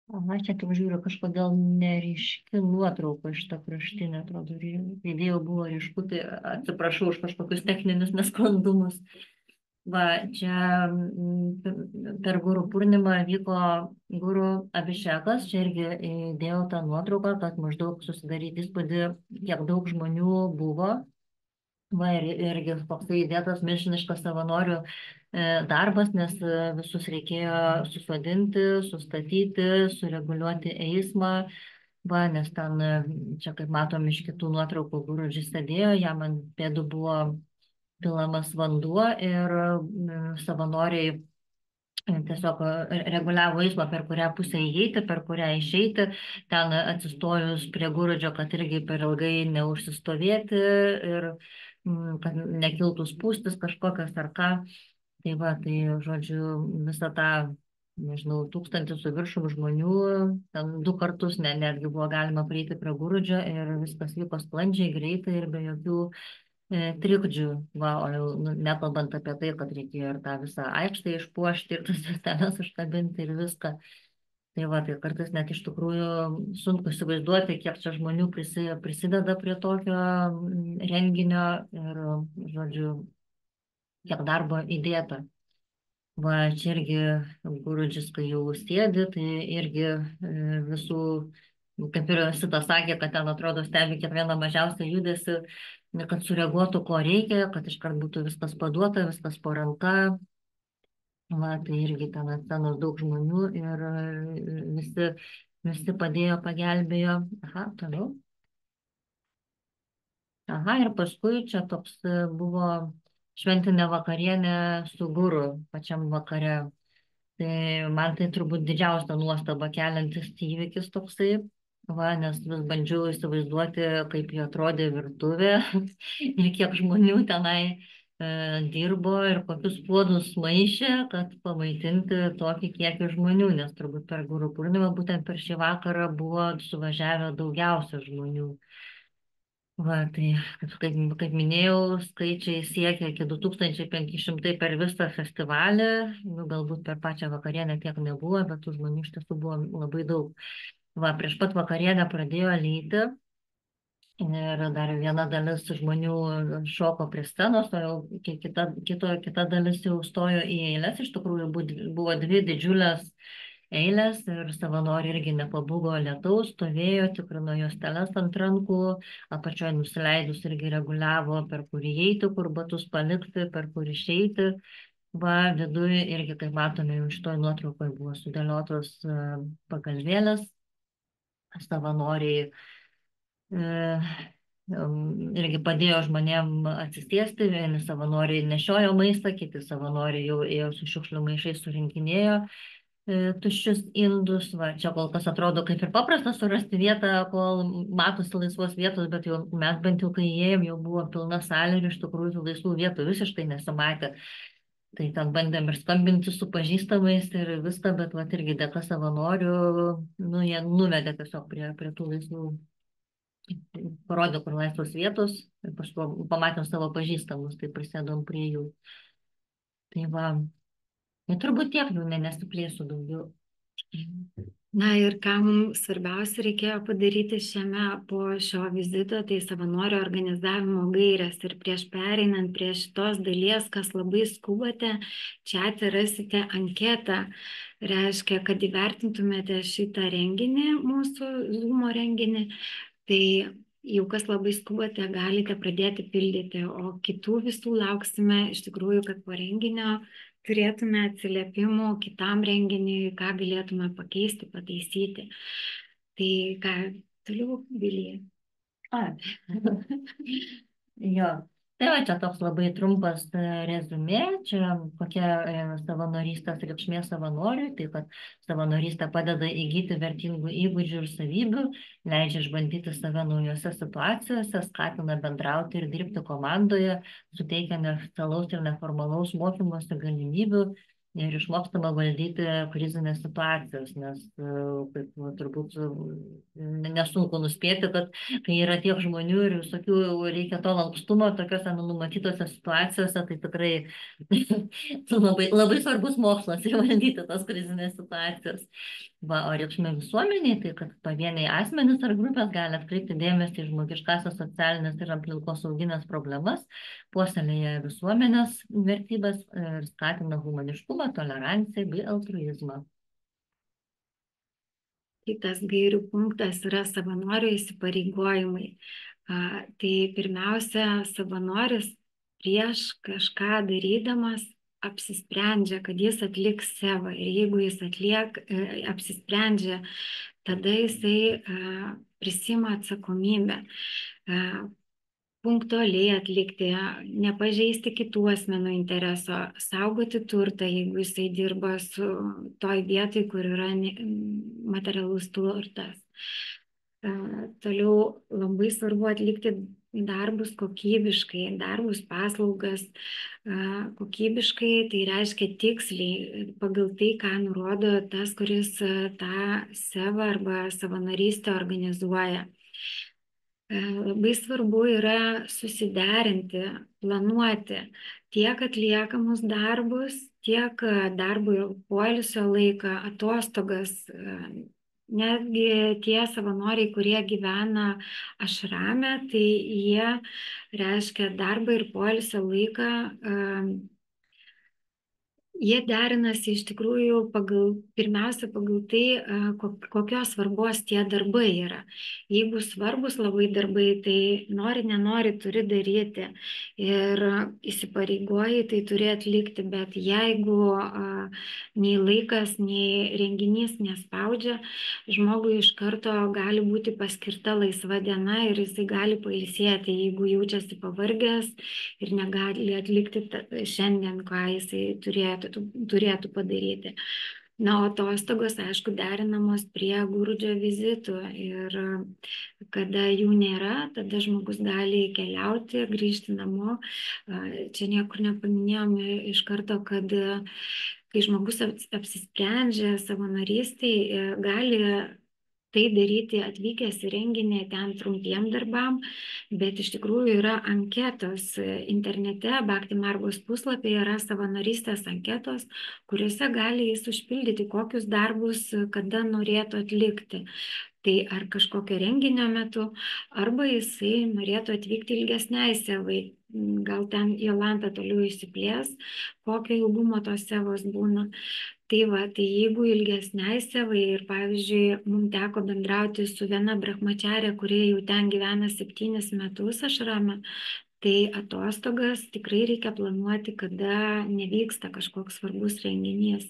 Aha, čia kaip žiūriu, kažkodėl neryški nuotrauka šitą kraštinę, atrodo, idėjau buvo ryšku, tai atsiprašau už kažkokius techninius nesklandumus. Va, čia per Guru Purnimą vyko Guru Abhišekas, čia irgi įdėjau tą nuotrauką, kad maždaug susidaryti įspūdį, kiek daug žmonių buvo. Va, irgi toksai įdėtas milžiniškas savanorių darbas, nes visus reikėjo susodinti, sustatyti, sureguliuoti eismą. Va, nes ten, čia kaip matom iš kitų nuotraukų, Gurudžis sėdėjo, jam ant pėdų buvo pilamas vanduo ir savanoriai tiesiog reguliavo eismą, per kurią pusę įeiti, per kurią išeiti, ten atsistojus prie Gurudžio, kad irgi per ilgai neužsistovėti ir kad nekiltų spūstis kažkokios ar ką. Tai va, tai žodžiu, visą tą, nežinau, 1000 su viršum žmonių, ten 2 kartus netgi buvo galima prieiti prie Gurudžio ir viskas vyko sklandžiai, greitai ir be jokių trikdžių, va, o jau nekalbant apie tai, kad reikėjo ir tą visą aikštę išpuošti ir tas visas užkabinti ir viską. Tai va, tai kartais net iš tikrųjų sunku įsivaizduoti, kiek čia žmonių prisideda prie tokio renginio ir, žodžiu, kiek darbo įdėta. Va, čia irgi Gurudžis, kai jau sėdi, tai irgi visų, kaip ir Sita sakė, kad ten atrodo stebi kiekvieną mažiausią judesį, kad sureaguotų, ko reikia, kad iškart būtų viskas paduota, viskas po ranka. Va, tai irgi ten ant scenos daug žmonių ir visi padėjo, pagelbėjo. Aha, toliau. Aha, ir paskui čia toks buvo šventinė vakarienė su Guru pačiam vakare. Tai man tai turbūt didžiausia nuostaba keliantis įvykis toksai. Va, nes vis bandžiau įsivaizduoti, kaip jie atrodė virtuvė ir kiek žmonių tenai dirbo ir kokius puodus maišė, kad pamaitinti tokį kiekį žmonių, nes turbūt per Guru Purnimą būtent per šį vakarą buvo suvažiavę daugiausia žmonių. Va, tai kaip minėjau, skaičiai siekia iki 2500 per visą festivalį, galbūt per pačią vakarienę tiek nebuvo, bet tų žmonių iš tiesų buvo labai daug. Va, prieš pat vakarienę pradėjo lyti ir dar viena dalis žmonių šoko prie scenos, o jau kita dalis jau stojo į eilės. Iš tikrųjų buvo 2 didžiulės eilės ir savanoriai irgi nepabūgo lietaus, stovėjo, tikrino juosteles ant rankų, apačioje nusileidus irgi reguliavo, per kur įeiti, kur batus palikti, per kur išeiti. Va, viduje irgi, kaip matome, jau šitoj nuotraukoje buvo sudėliotos pagalvėlės, savanoriai irgi padėjo žmonėm atsisėsti, vieni savanoriai nešiojo maistą, kiti savanoriai jau ėjo su šiukšlių maišais, surinkinėjo tuščius indus. Va, čia kol kas atrodo kaip ir paprasta surasti vietą, kol matosi laisvos vietos, bet jau mes bent jau kai įėjom, jau buvo pilna salė ir iš tikrųjų laisvų vietų visiškai nesimatė. Tai ten bandėm ir skambinti su pažįstamais ir viską, bet va, irgi dėka savanorių, nu, jie nuvedė tiesiog prie tų laisvų, parodė, kur laisvos vietos ir paskui pamatėm savo pažįstamus, tai prisėdom prie jų. Tai va, turbūt tiek jau nesiplėsiu daugiau. Na ir ką mums svarbiausia reikėjo padaryti po šio vizito, tai savanorių organizavimo gairės. Ir prieš pereinant prie šitos dalies, kas labai skubate, čia rasite anketą. Reiškia, kad įvertintumėte šitą renginį, mūsų Zoom renginį, tai jau kas labai skubate, galite pradėti pildyti, o kitų visų lauksime iš tikrųjų, kad po renginio turėtume atsiliepimų kitam renginiui, ką galėtume pakeisti, pataisyti. Tai ką, toliau, Vilija? Jo, Tai va, čia toks labai trumpas rezumė, čia kokia savanorystės reikšmė savanoriui, tai kad savanorystė padeda įgyti vertingų įgūdžių ir savybių, leidžia išbandyti save naujose situacijose, skatina bendrauti ir dirbti komandoje, suteikia neoficialaus ir neformalaus mokymosi galimybių ir išmokstama valdyti krizinės situacijas, nes kaip turbūt nesunku nuspėti, kad kai yra tiek žmonių ir visokių reikia to lankstumo tokiose numatytose situacijose, tai tikrai labai, labai svarbus mokslas įvaldyti tas krizinės situacijas. Va, o reikšmė visuomeniai, tai kad pavieniai asmenys ar grupės gali atkreipti dėmesį į žmogiškasias, socialinės ir aplinkosauginės problemas, puoselėja visuomenės vertybės ir skatina humaniškumą, toleranciją bei altruizmą. Kitas gairių punktas yra savanorių įsipareigojimai. Tai pirmiausia, savanoris prieš kažką darydamas apsisprendžia, kad jis atliks savo. Ir jeigu jis apsisprendžia, tada jisai prisima atsakomybę. Punktualiai atlikti, nepažeisti kitų asmenų intereso, saugoti turtą, jeigu jisai dirba su toj vietoj, kur yra materialus turtas. Toliau labai svarbu atlikti darbus kokybiškai, darbus, paslaugas kokybiškai, tai reiškia tiksliai, pagal tai, ką nurodo tas, kuris tą SEVą arba savanorystę organizuoja. Labai svarbu yra susiderinti, planuoti tiek atliekamus darbus, tiek darbo ir poilsio laiką, atostogas. Netgi tie savanoriai, kurie gyvena ašrame, tai jie reiškia darbą ir poilsio laiką. Jie derinasi iš tikrųjų pirmiausia pagal tai, kokios svarbos tie darbai yra. Jeigu svarbus labai darbai, tai nenori turi daryti ir įsipareigoji, tai turi atlikti, bet jeigu nei laikas, nei renginys nespaudžia, žmogui iš karto gali būti paskirta laisva diena ir jisai gali pailsėti, jeigu jaučiasi pavargęs ir negali atlikti šiandien, ką jisai turėtų padaryti. Na, o atostogos, aišku, derinamos prie Gurudžio vizitų ir kada jų nėra, tada žmogus gali keliauti, grįžti namo. Čia niekur nepaminėjom iš karto, kad kai žmogus apsisprendžia savanorystiai, gali tai daryti atvykęs į renginį ten trumpiem darbam, bet iš tikrųjų yra anketos internete, Bhakti Margos puslapyje yra savanorystės anketos, kuriuose gali jis užpildyti, kokius darbus kada norėtų atlikti. Tai ar kažkokio renginio metu, arba jisai norėtų atvykti ilgesniai sevai. Gal ten Jolanta toliau išsiplės, kokio ilgumo tos sevos būna. Tai va, tai jeigu ilgesniai sevai ir pavyzdžiui, mums teko bendrauti su viena brahmačarė, kurie jau ten gyvena 7 metus ašrame, tai atostogas tikrai reikia planuoti, kada nevyksta kažkoks svarbus renginys.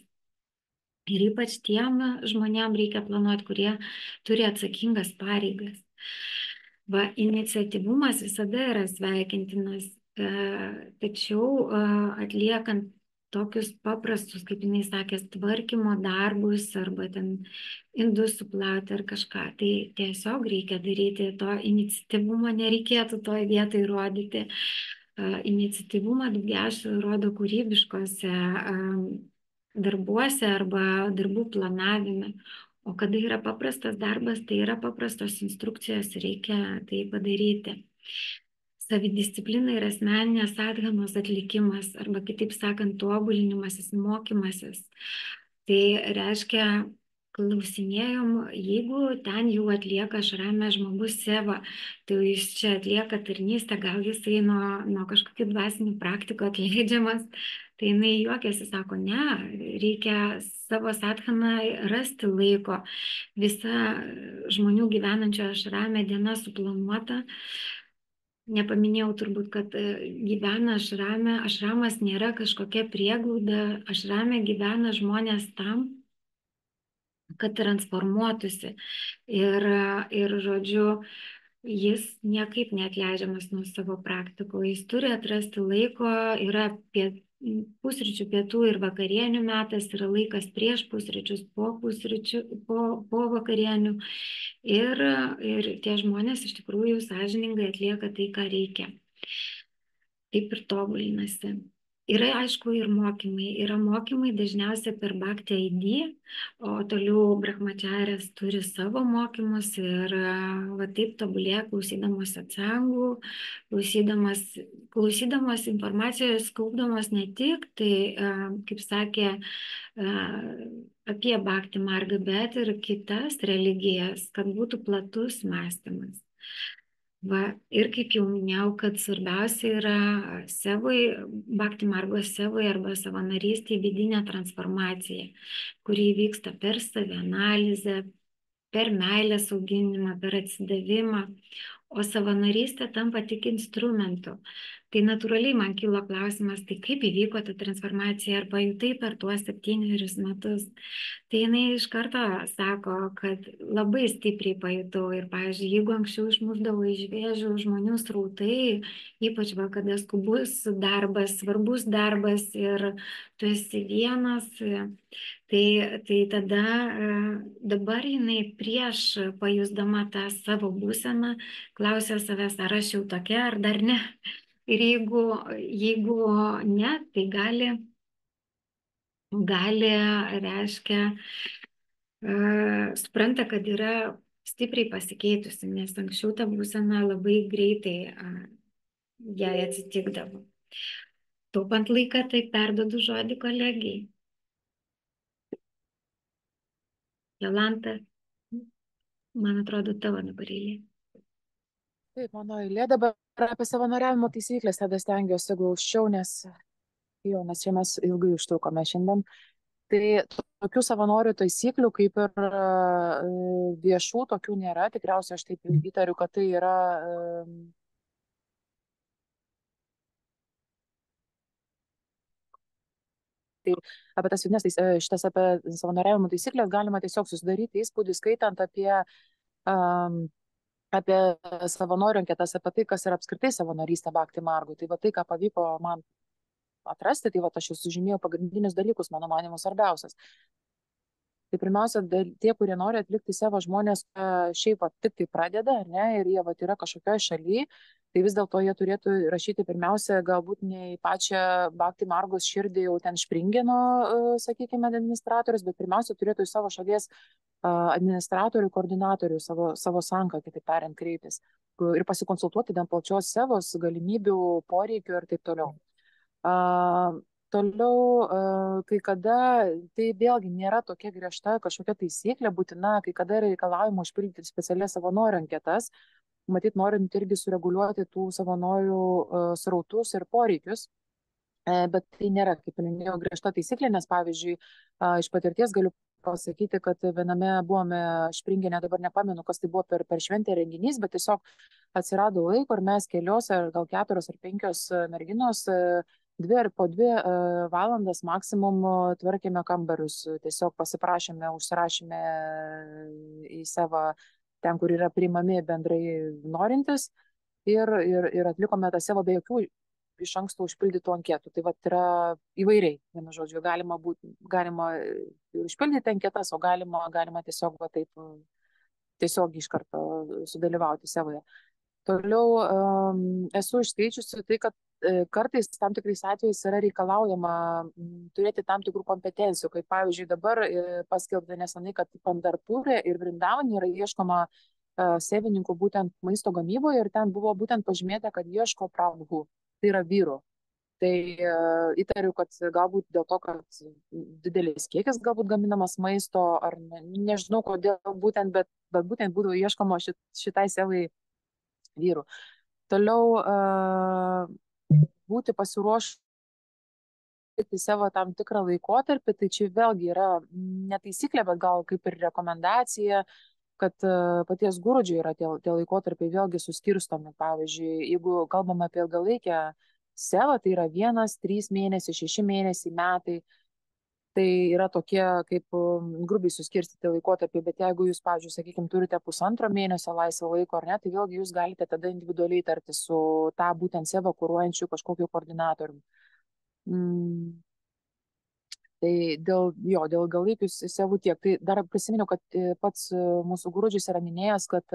Ir ypač tiem žmonėm reikia planuoti, kurie turi atsakingas pareigas. Va, iniciatyvumas visada yra sveikintinas, tačiau atliekant tokius paprastus, kaip jinai sakė, tvarkymo darbus arba ten indus suplauti ar kažką, tai tiesiog reikia daryti, to iniciatyvumo nereikėtų toj vietoj rodyti. Iniciatyvumą daugiausiai rodo kūrybiškose darbuose arba darbų planavime. O kada yra paprastas darbas, tai yra paprastos instrukcijos, reikia tai padaryti. Savidisciplina ir asmeninės sadhanos atlikimas, arba kitaip sakant, tobulinimasis, mokymasis. Tai reiškia, klausinėjom, jeigu ten jau atlieka ašrame žmogus sevą, tai jis čia atlieka tarnystę, gal jisai nuo kažkokių dvasinių praktikų atleidžiamas. Tai jinai juokiasi, sako, ne, reikia savo sadhanai rasti laiko. Visa žmonių gyvenančio ašrame diena suplanuota. Nepaminėjau turbūt, kad gyvena ašrame. Ašramas nėra kažkokia prieglauda. Ašrame gyvena žmonės tam, kad transformuotųsi. Ir žodžiu, jis niekaip neatleidžiamas nuo savo praktikų. Jis turi atrasti laiko, yra pusryčių, pietų ir vakarienių metas, yra laikas prieš pusryčius, po pusryčių, po vakarienių. Ir tie žmonės iš tikrųjų sąžiningai atlieka tai, ką reikia. Taip ir tobulinasi. Yra, aišku, ir mokymai. Yra mokymai dažniausiai per Bhakti ID, o toliau brahmačarės turi savo mokymus ir va taip tobulėja klausydamos atsangų, klausydamos informacijos, kaupdamos ne tik, tai, kaip sakė, apie Bhakti margą, bet ir kitas religijas, kad būtų platus mąstymas. Va, ir kaip jau minėjau, kad svarbiausia yra sevai, Bhakti margos sevai arba savanorystė vidinė transformacija, kuri vyksta per savianalizę, per meilės auginimą, per atsidavimą, o savanorystė tampa tik instrumentu. Tai natūraliai man kilo klausimas, tai kaip įvyko ta transformacija, ar pajutai per tuos 7 metus. Tai jinai iš karto sako, kad labai stipriai pajutau ir, pavyzdžiui, jeigu anksčiau išmušdavo iš vėžių žmonių srautai, ypač va, kada skubus darbas, svarbus darbas ir tu esi vienas, tai tada dabar jinai prieš pajusdama tą savo būseną klausė savęs, ar aš jau tokia, ar dar ne. Ir jeigu ne, tai gali reiškia, supranta, kad yra stipriai pasikeitusi, nes anksčiau ta būsena labai greitai jai atsitikdavo. Taupant laiką, tai perduodu žodį kolegijai. Jolanta, man atrodo, tavo dabar eilė. Taip, mano eilė dabar apie savanoriavimo taisyklės, tada stengiuosi glaučiau, nes čia mes ilgai užtrukome šiandien. Tai tokių savanorių taisyklių kaip ir viešų tokių nėra, tikriausiai aš taip įtariu, kad tai yra tai apie tas vidinės, šitas apie savanoriavimo taisyklės galima tiesiog susidaryti įspūdį, skaitant apie savanorių anketas, apie tai, kas yra apskritai savanorystė Bhakti margui. Tai va tai, ką pavyko man atrasti, tai va aš jau sužymėjau pagrindinius dalykus, mano manimu, svarbiausias. Tai pirmiausia, tie, kurie nori atlikti savo žmonės, šiaip tik tai pradeda, ar ne, ir jie yra kažkokioje šalyje, tai vis dėlto jie turėtų rašyti pirmiausia, galbūt ne į pačią Bhakti margos širdį jau ten Špringeno, sakykime, administratorius, bet pirmiausia turėtų į savo šalies administratorių, koordinatorių, savo sanką, kitaip tariant, kreiptis ir pasikonsultuoti dėl plačios savos galimybių, poreikių ir taip toliau. Toliau, kai kada, tai vėlgi nėra tokia griežta kažkokia taisyklė būtina, kai kada reikalaujama užpildyti specialias savanorių anketas, matyt, norint irgi sureguliuoti tų savanorių srautus ir poreikius, bet tai nėra, kaip minėjau, griežta taisyklė, nes pavyzdžiui, iš patirties galiu pasakyti, kad viename buvome Špringene, dabar nepamenu, kas tai buvo per šventę renginys, bet tiesiog atsirado laiko ir mes kelios, ar gal 4 ar 5 merginos, 2 valandas maksimum tvarkėme kambarius, tiesiog pasiprašėme, užsirašėme į savo ten, kur yra priimami bendrai norintis ir atlikome tą savo be jokių iš anksto užpildytų anketų. Tai yra įvairiai, vienu žodžiu, galima užpildyti anketas, o galima tiesiog tiesiog iš karto sudalyvauti savoje. Toliau esu išskaičiusi tai, kad kartais tam tikrais atvejais yra reikalaujama turėti tam tikrų kompetencijų, kaip pavyzdžiui dabar paskelbta nesenai, kad Pandarpūre ir Vrindavane yra ieškoma savininkų būtent maisto gamyboje ir ten buvo būtent pažymėta, kad ieško prabhų, tai yra vyrų. Tai įtariu, kad galbūt dėl to, kad didelis kiekis galbūt gaminamas maisto, ar nežinau kodėl būtent, bet būtent būdavo ieškoma šitai savai vyrų. Toliau būti pasiruošti savo tam tikrą laikotarpį, tai čia vėlgi yra netaisyklė, bet gal kaip ir rekomendacija, kad paties gurudžio yra tie laikotarpiai vėlgi suskirstomi. Pavyzdžiui, jeigu kalbame apie ilgalaikę sevą, tai yra 1, 3 mėnesiai, 6 mėnesiai, metai. Tai yra tokie kaip grubiai suskirstyti laikotarpiai, bet jeigu jūs, pavyzdžiui, sakykime, turite pusantro mėnesio laisvo laiko ar ne, tai vėlgi jūs galite tada individualiai tarti su tą būtent SEVą kuruojančiu kažkokiu koordinatoriumi. Tai dėl ilgalaikių SEVų tiek. Tai dar prisiminiau, kad pats mūsų Gurudžis yra minėjęs, kad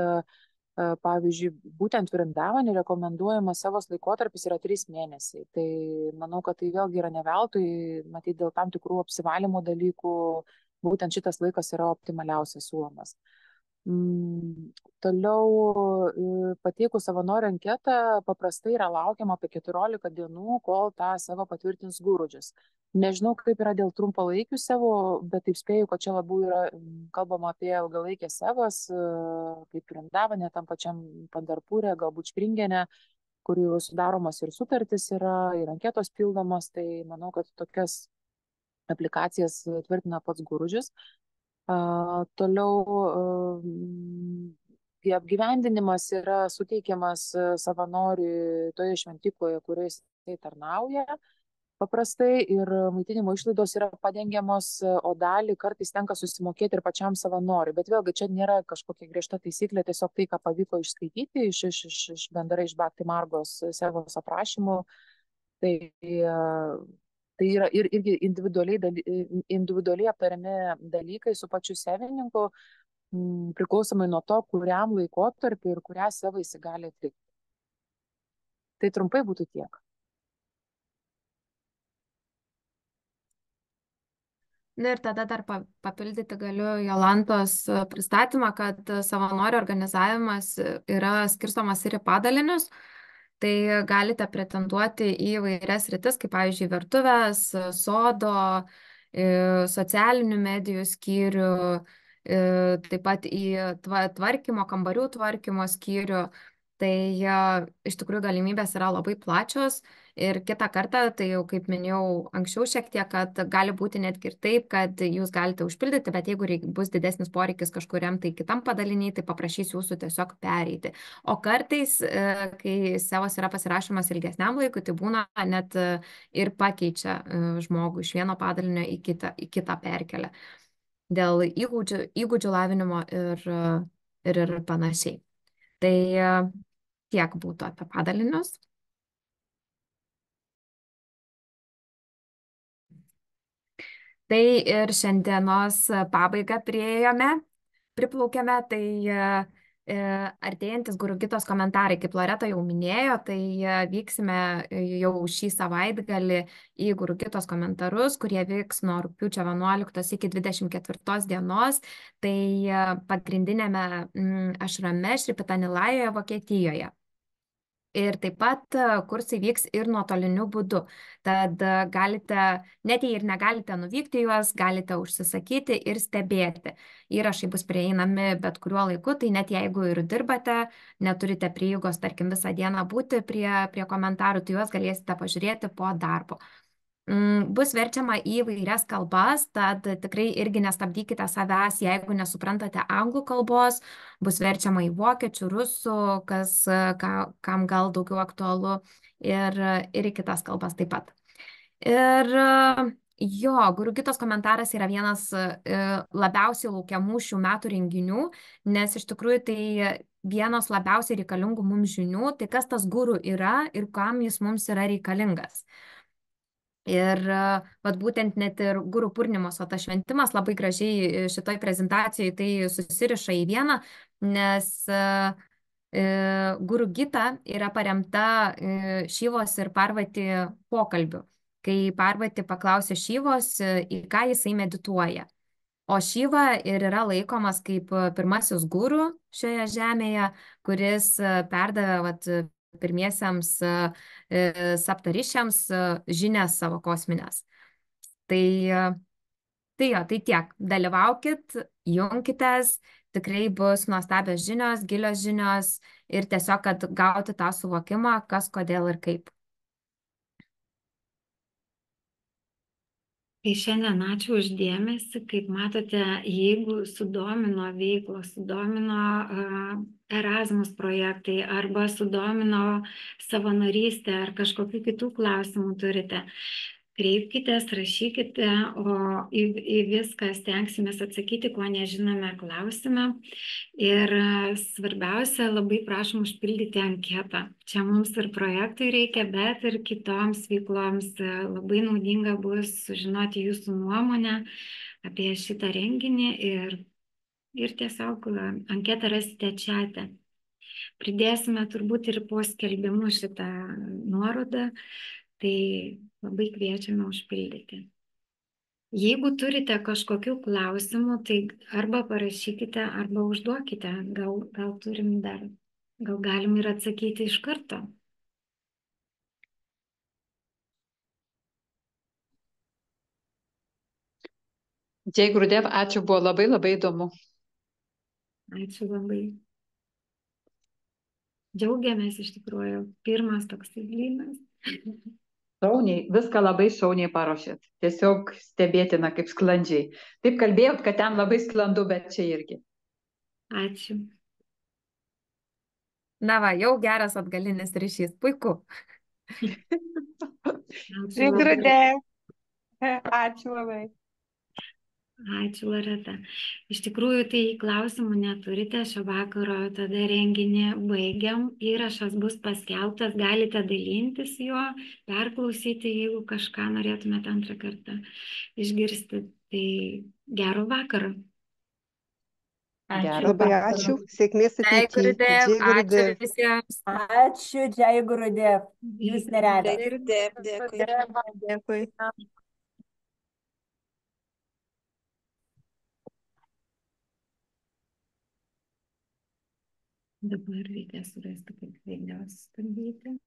pavyzdžiui, būtent Vrindavane rekomenduojamas SEVos laikotarpis yra 3 mėnesiai. Tai manau, kad tai vėlgi yra ne veltui, matyt, dėl tam tikrų apsivalymo dalykų, būtent šitas laikas yra optimaliausias siūlomas. Toliau pateikus savanorių anketą paprastai yra laukiama apie 14 dienų, kol tą SEVą patvirtins Gurudžis. Nežinau, kaip yra dėl trumpalaikių SEVų, bet taip spėju, kad čia labiau yra kalbama apie ilgalaikės SEVas, kaip Vrindavane, tam pačiam Pandarpūre, galbūt Špringene, kurių sudaromas ir sutartis yra, ir anketos pildomos. Tai manau, kad tokias aplikacijas tvirtina pats Gurudžis. Toliau apgyvendinimas yra suteikiamas savanoriui toje šventykloje, kuriais tai tarnauja paprastai, ir maitinimo išlaidos yra padengiamos, o dalį kartais tenka susimokėti ir pačiam savanoriui. Bet vėlgi čia nėra kažkokia griežta taisyklė, tiesiog tai, ką pavyko išskaityti iš bendrai iš Bhakti Margos SEVos aprašymų. Tai yra irgi individualiai aptariami dalykai su pačiu sevininku, priklausomai nuo to, kuriam laikotarpiu ir kurią SEVą jis gali atlikti. Tai trumpai būtų tiek. Na ir tada dar papildyti galiu Jolantos pristatymą, kad savanorių organizavimas yra skirstomas ir į padalinius. Tai galite pretenduoti į įvairias sritis, kaip pavyzdžiui virtuvės, sodo, socialinių medijų skyrių, taip pat į tvarkymo, kambarių tvarkymo skyrių. Tai iš tikrųjų galimybės yra labai plačios ir kitą kartą, tai jau kaip minėjau anksčiau šiek tiek, kad gali būti netgi ir taip, kad jūs galite užpildyti, bet jeigu bus didesnis poreikis kažkuriam tai kitam padaliniai, tai paprašys jūsų tiesiog pereiti. O kartais, kai SEVas yra pasirašomas ilgesniam laikui, tai būna net ir pakeičia žmogų iš vieno padalinio į kitą perkelia dėl įgūdžių lavinimo ir panašiai. Tai tiek būtų apie padalinius. Tai ir šiandienos pabaigą priplaukėme, tai artėjantis Gurugitos komentarai, kaip Loreta jau minėjo, tai vyksime jau šį savaitgalį į Gurugitos komentarus, kurie vyks nuo rugpjūčio 11 iki 24 dienos, tai pagrindinėme ašrame Šripitanilajoje, Vokietijoje. Ir taip pat kursai vyks ir nuotoliniu būdu. Tad galite, net jei ir negalite nuvykti juos, galite užsisakyti ir stebėti. Įrašai bus prieinami bet kuriuo laiku, tai net jeigu ir dirbate, neturite prieigos, tarkim, visą dieną būti prie komentarų, tai juos galėsite pažiūrėti po darbo. Bus verčiama į įvairias kalbas, tad tikrai irgi nestabdykite savęs, jeigu nesuprantate anglų kalbos, bus verčiama į vokiečių, rusų, kam gal daugiau aktualu, ir į kitas kalbas taip pat. Ir Gurugitos komentaras yra vienas labiausiai laukiamų šių metų renginių, nes iš tikrųjų tai vienos labiausiai reikalingų mums žinių, tai kas tas guru yra ir kam jis mums yra reikalingas. Ir vat būtent net ir Guru Purnimos, o tas šventimas labai gražiai šitoj prezentacijai tai susiriša į vieną, nes Guru Gita yra paremta Šivos ir Parvati pokalbiu, kai Parvati paklausė Šivos, į ką jisai medituoja. O Šiva ir yra laikomas kaip pirmasis guru šioje žemėje, kuris perdavė pirmiesiams saptarišiams žinias savo kosminės. Tai tiek. Dalyvaukit, junkitės, tikrai bus nuostabios žinios, gilios žinios ir tiesiog, kad gauti tą suvokimą, kas, kodėl ir kaip. Tai šiandien ačiū už dėmesį. Kaip matote, jeigu sudomino veiklos, sudomino Erasmus projektai arba sudomino savanorystė ar kažkokių kitų klausimų turite, kreipkitės, rašykite, o į viską stengsimės atsakyti, ko nežinome, klausime. Ir svarbiausia, labai prašom užpildyti anketą. Čia mums ir projektui reikia, bet ir kitoms veikloms labai naudinga bus sužinoti jūsų nuomonę apie šitą renginį ir tiesiog anketą rasite čiate. Pridėsime turbūt ir po skelbimu šitą nuorodą, tai labai kviečiame užpildyti. Jeigu turite kažkokių klausimų, tai arba parašykite, arba užduokite. Gal turim dar, gal galim ir atsakyti iš karto. Jai Gurudev, ačiū, buvo labai labai įdomu. Ačiū labai. Džiaugiamės iš tikrųjų. Pirmas toksai blynas. Šauniai, viską labai šauniai paruošėt. Tiesiog stebėtina, kaip sklandžiai. Taip kalbėjot, kad ten labai sklandu, bet čia irgi. Ačiū. Na va, jau geras atgalinis ryšys. Puiku. Ačiū Jai labai. Gurudev. Ačiū labai. Ačiū, Loreta. Iš tikrųjų, tai klausimų neturite šio vakaro, tada renginį baigiam. Įrašas bus paskelbtas, galite dalintis juo, perklausyti, jeigu kažką norėtumėte antrą kartą išgirsti. Tai gero vakaro. Gero Labai vakaro. ačiū. Sėkmės Jai ateityje. Gurudev, Jai ačiū Gurudev. visiems. Ačiū, Jai Gurudev. Jūs nerealiai. Jai Gurudev, dėkui. Dėkui. Dabar reikia surasti, kaip vėliau stabdyti.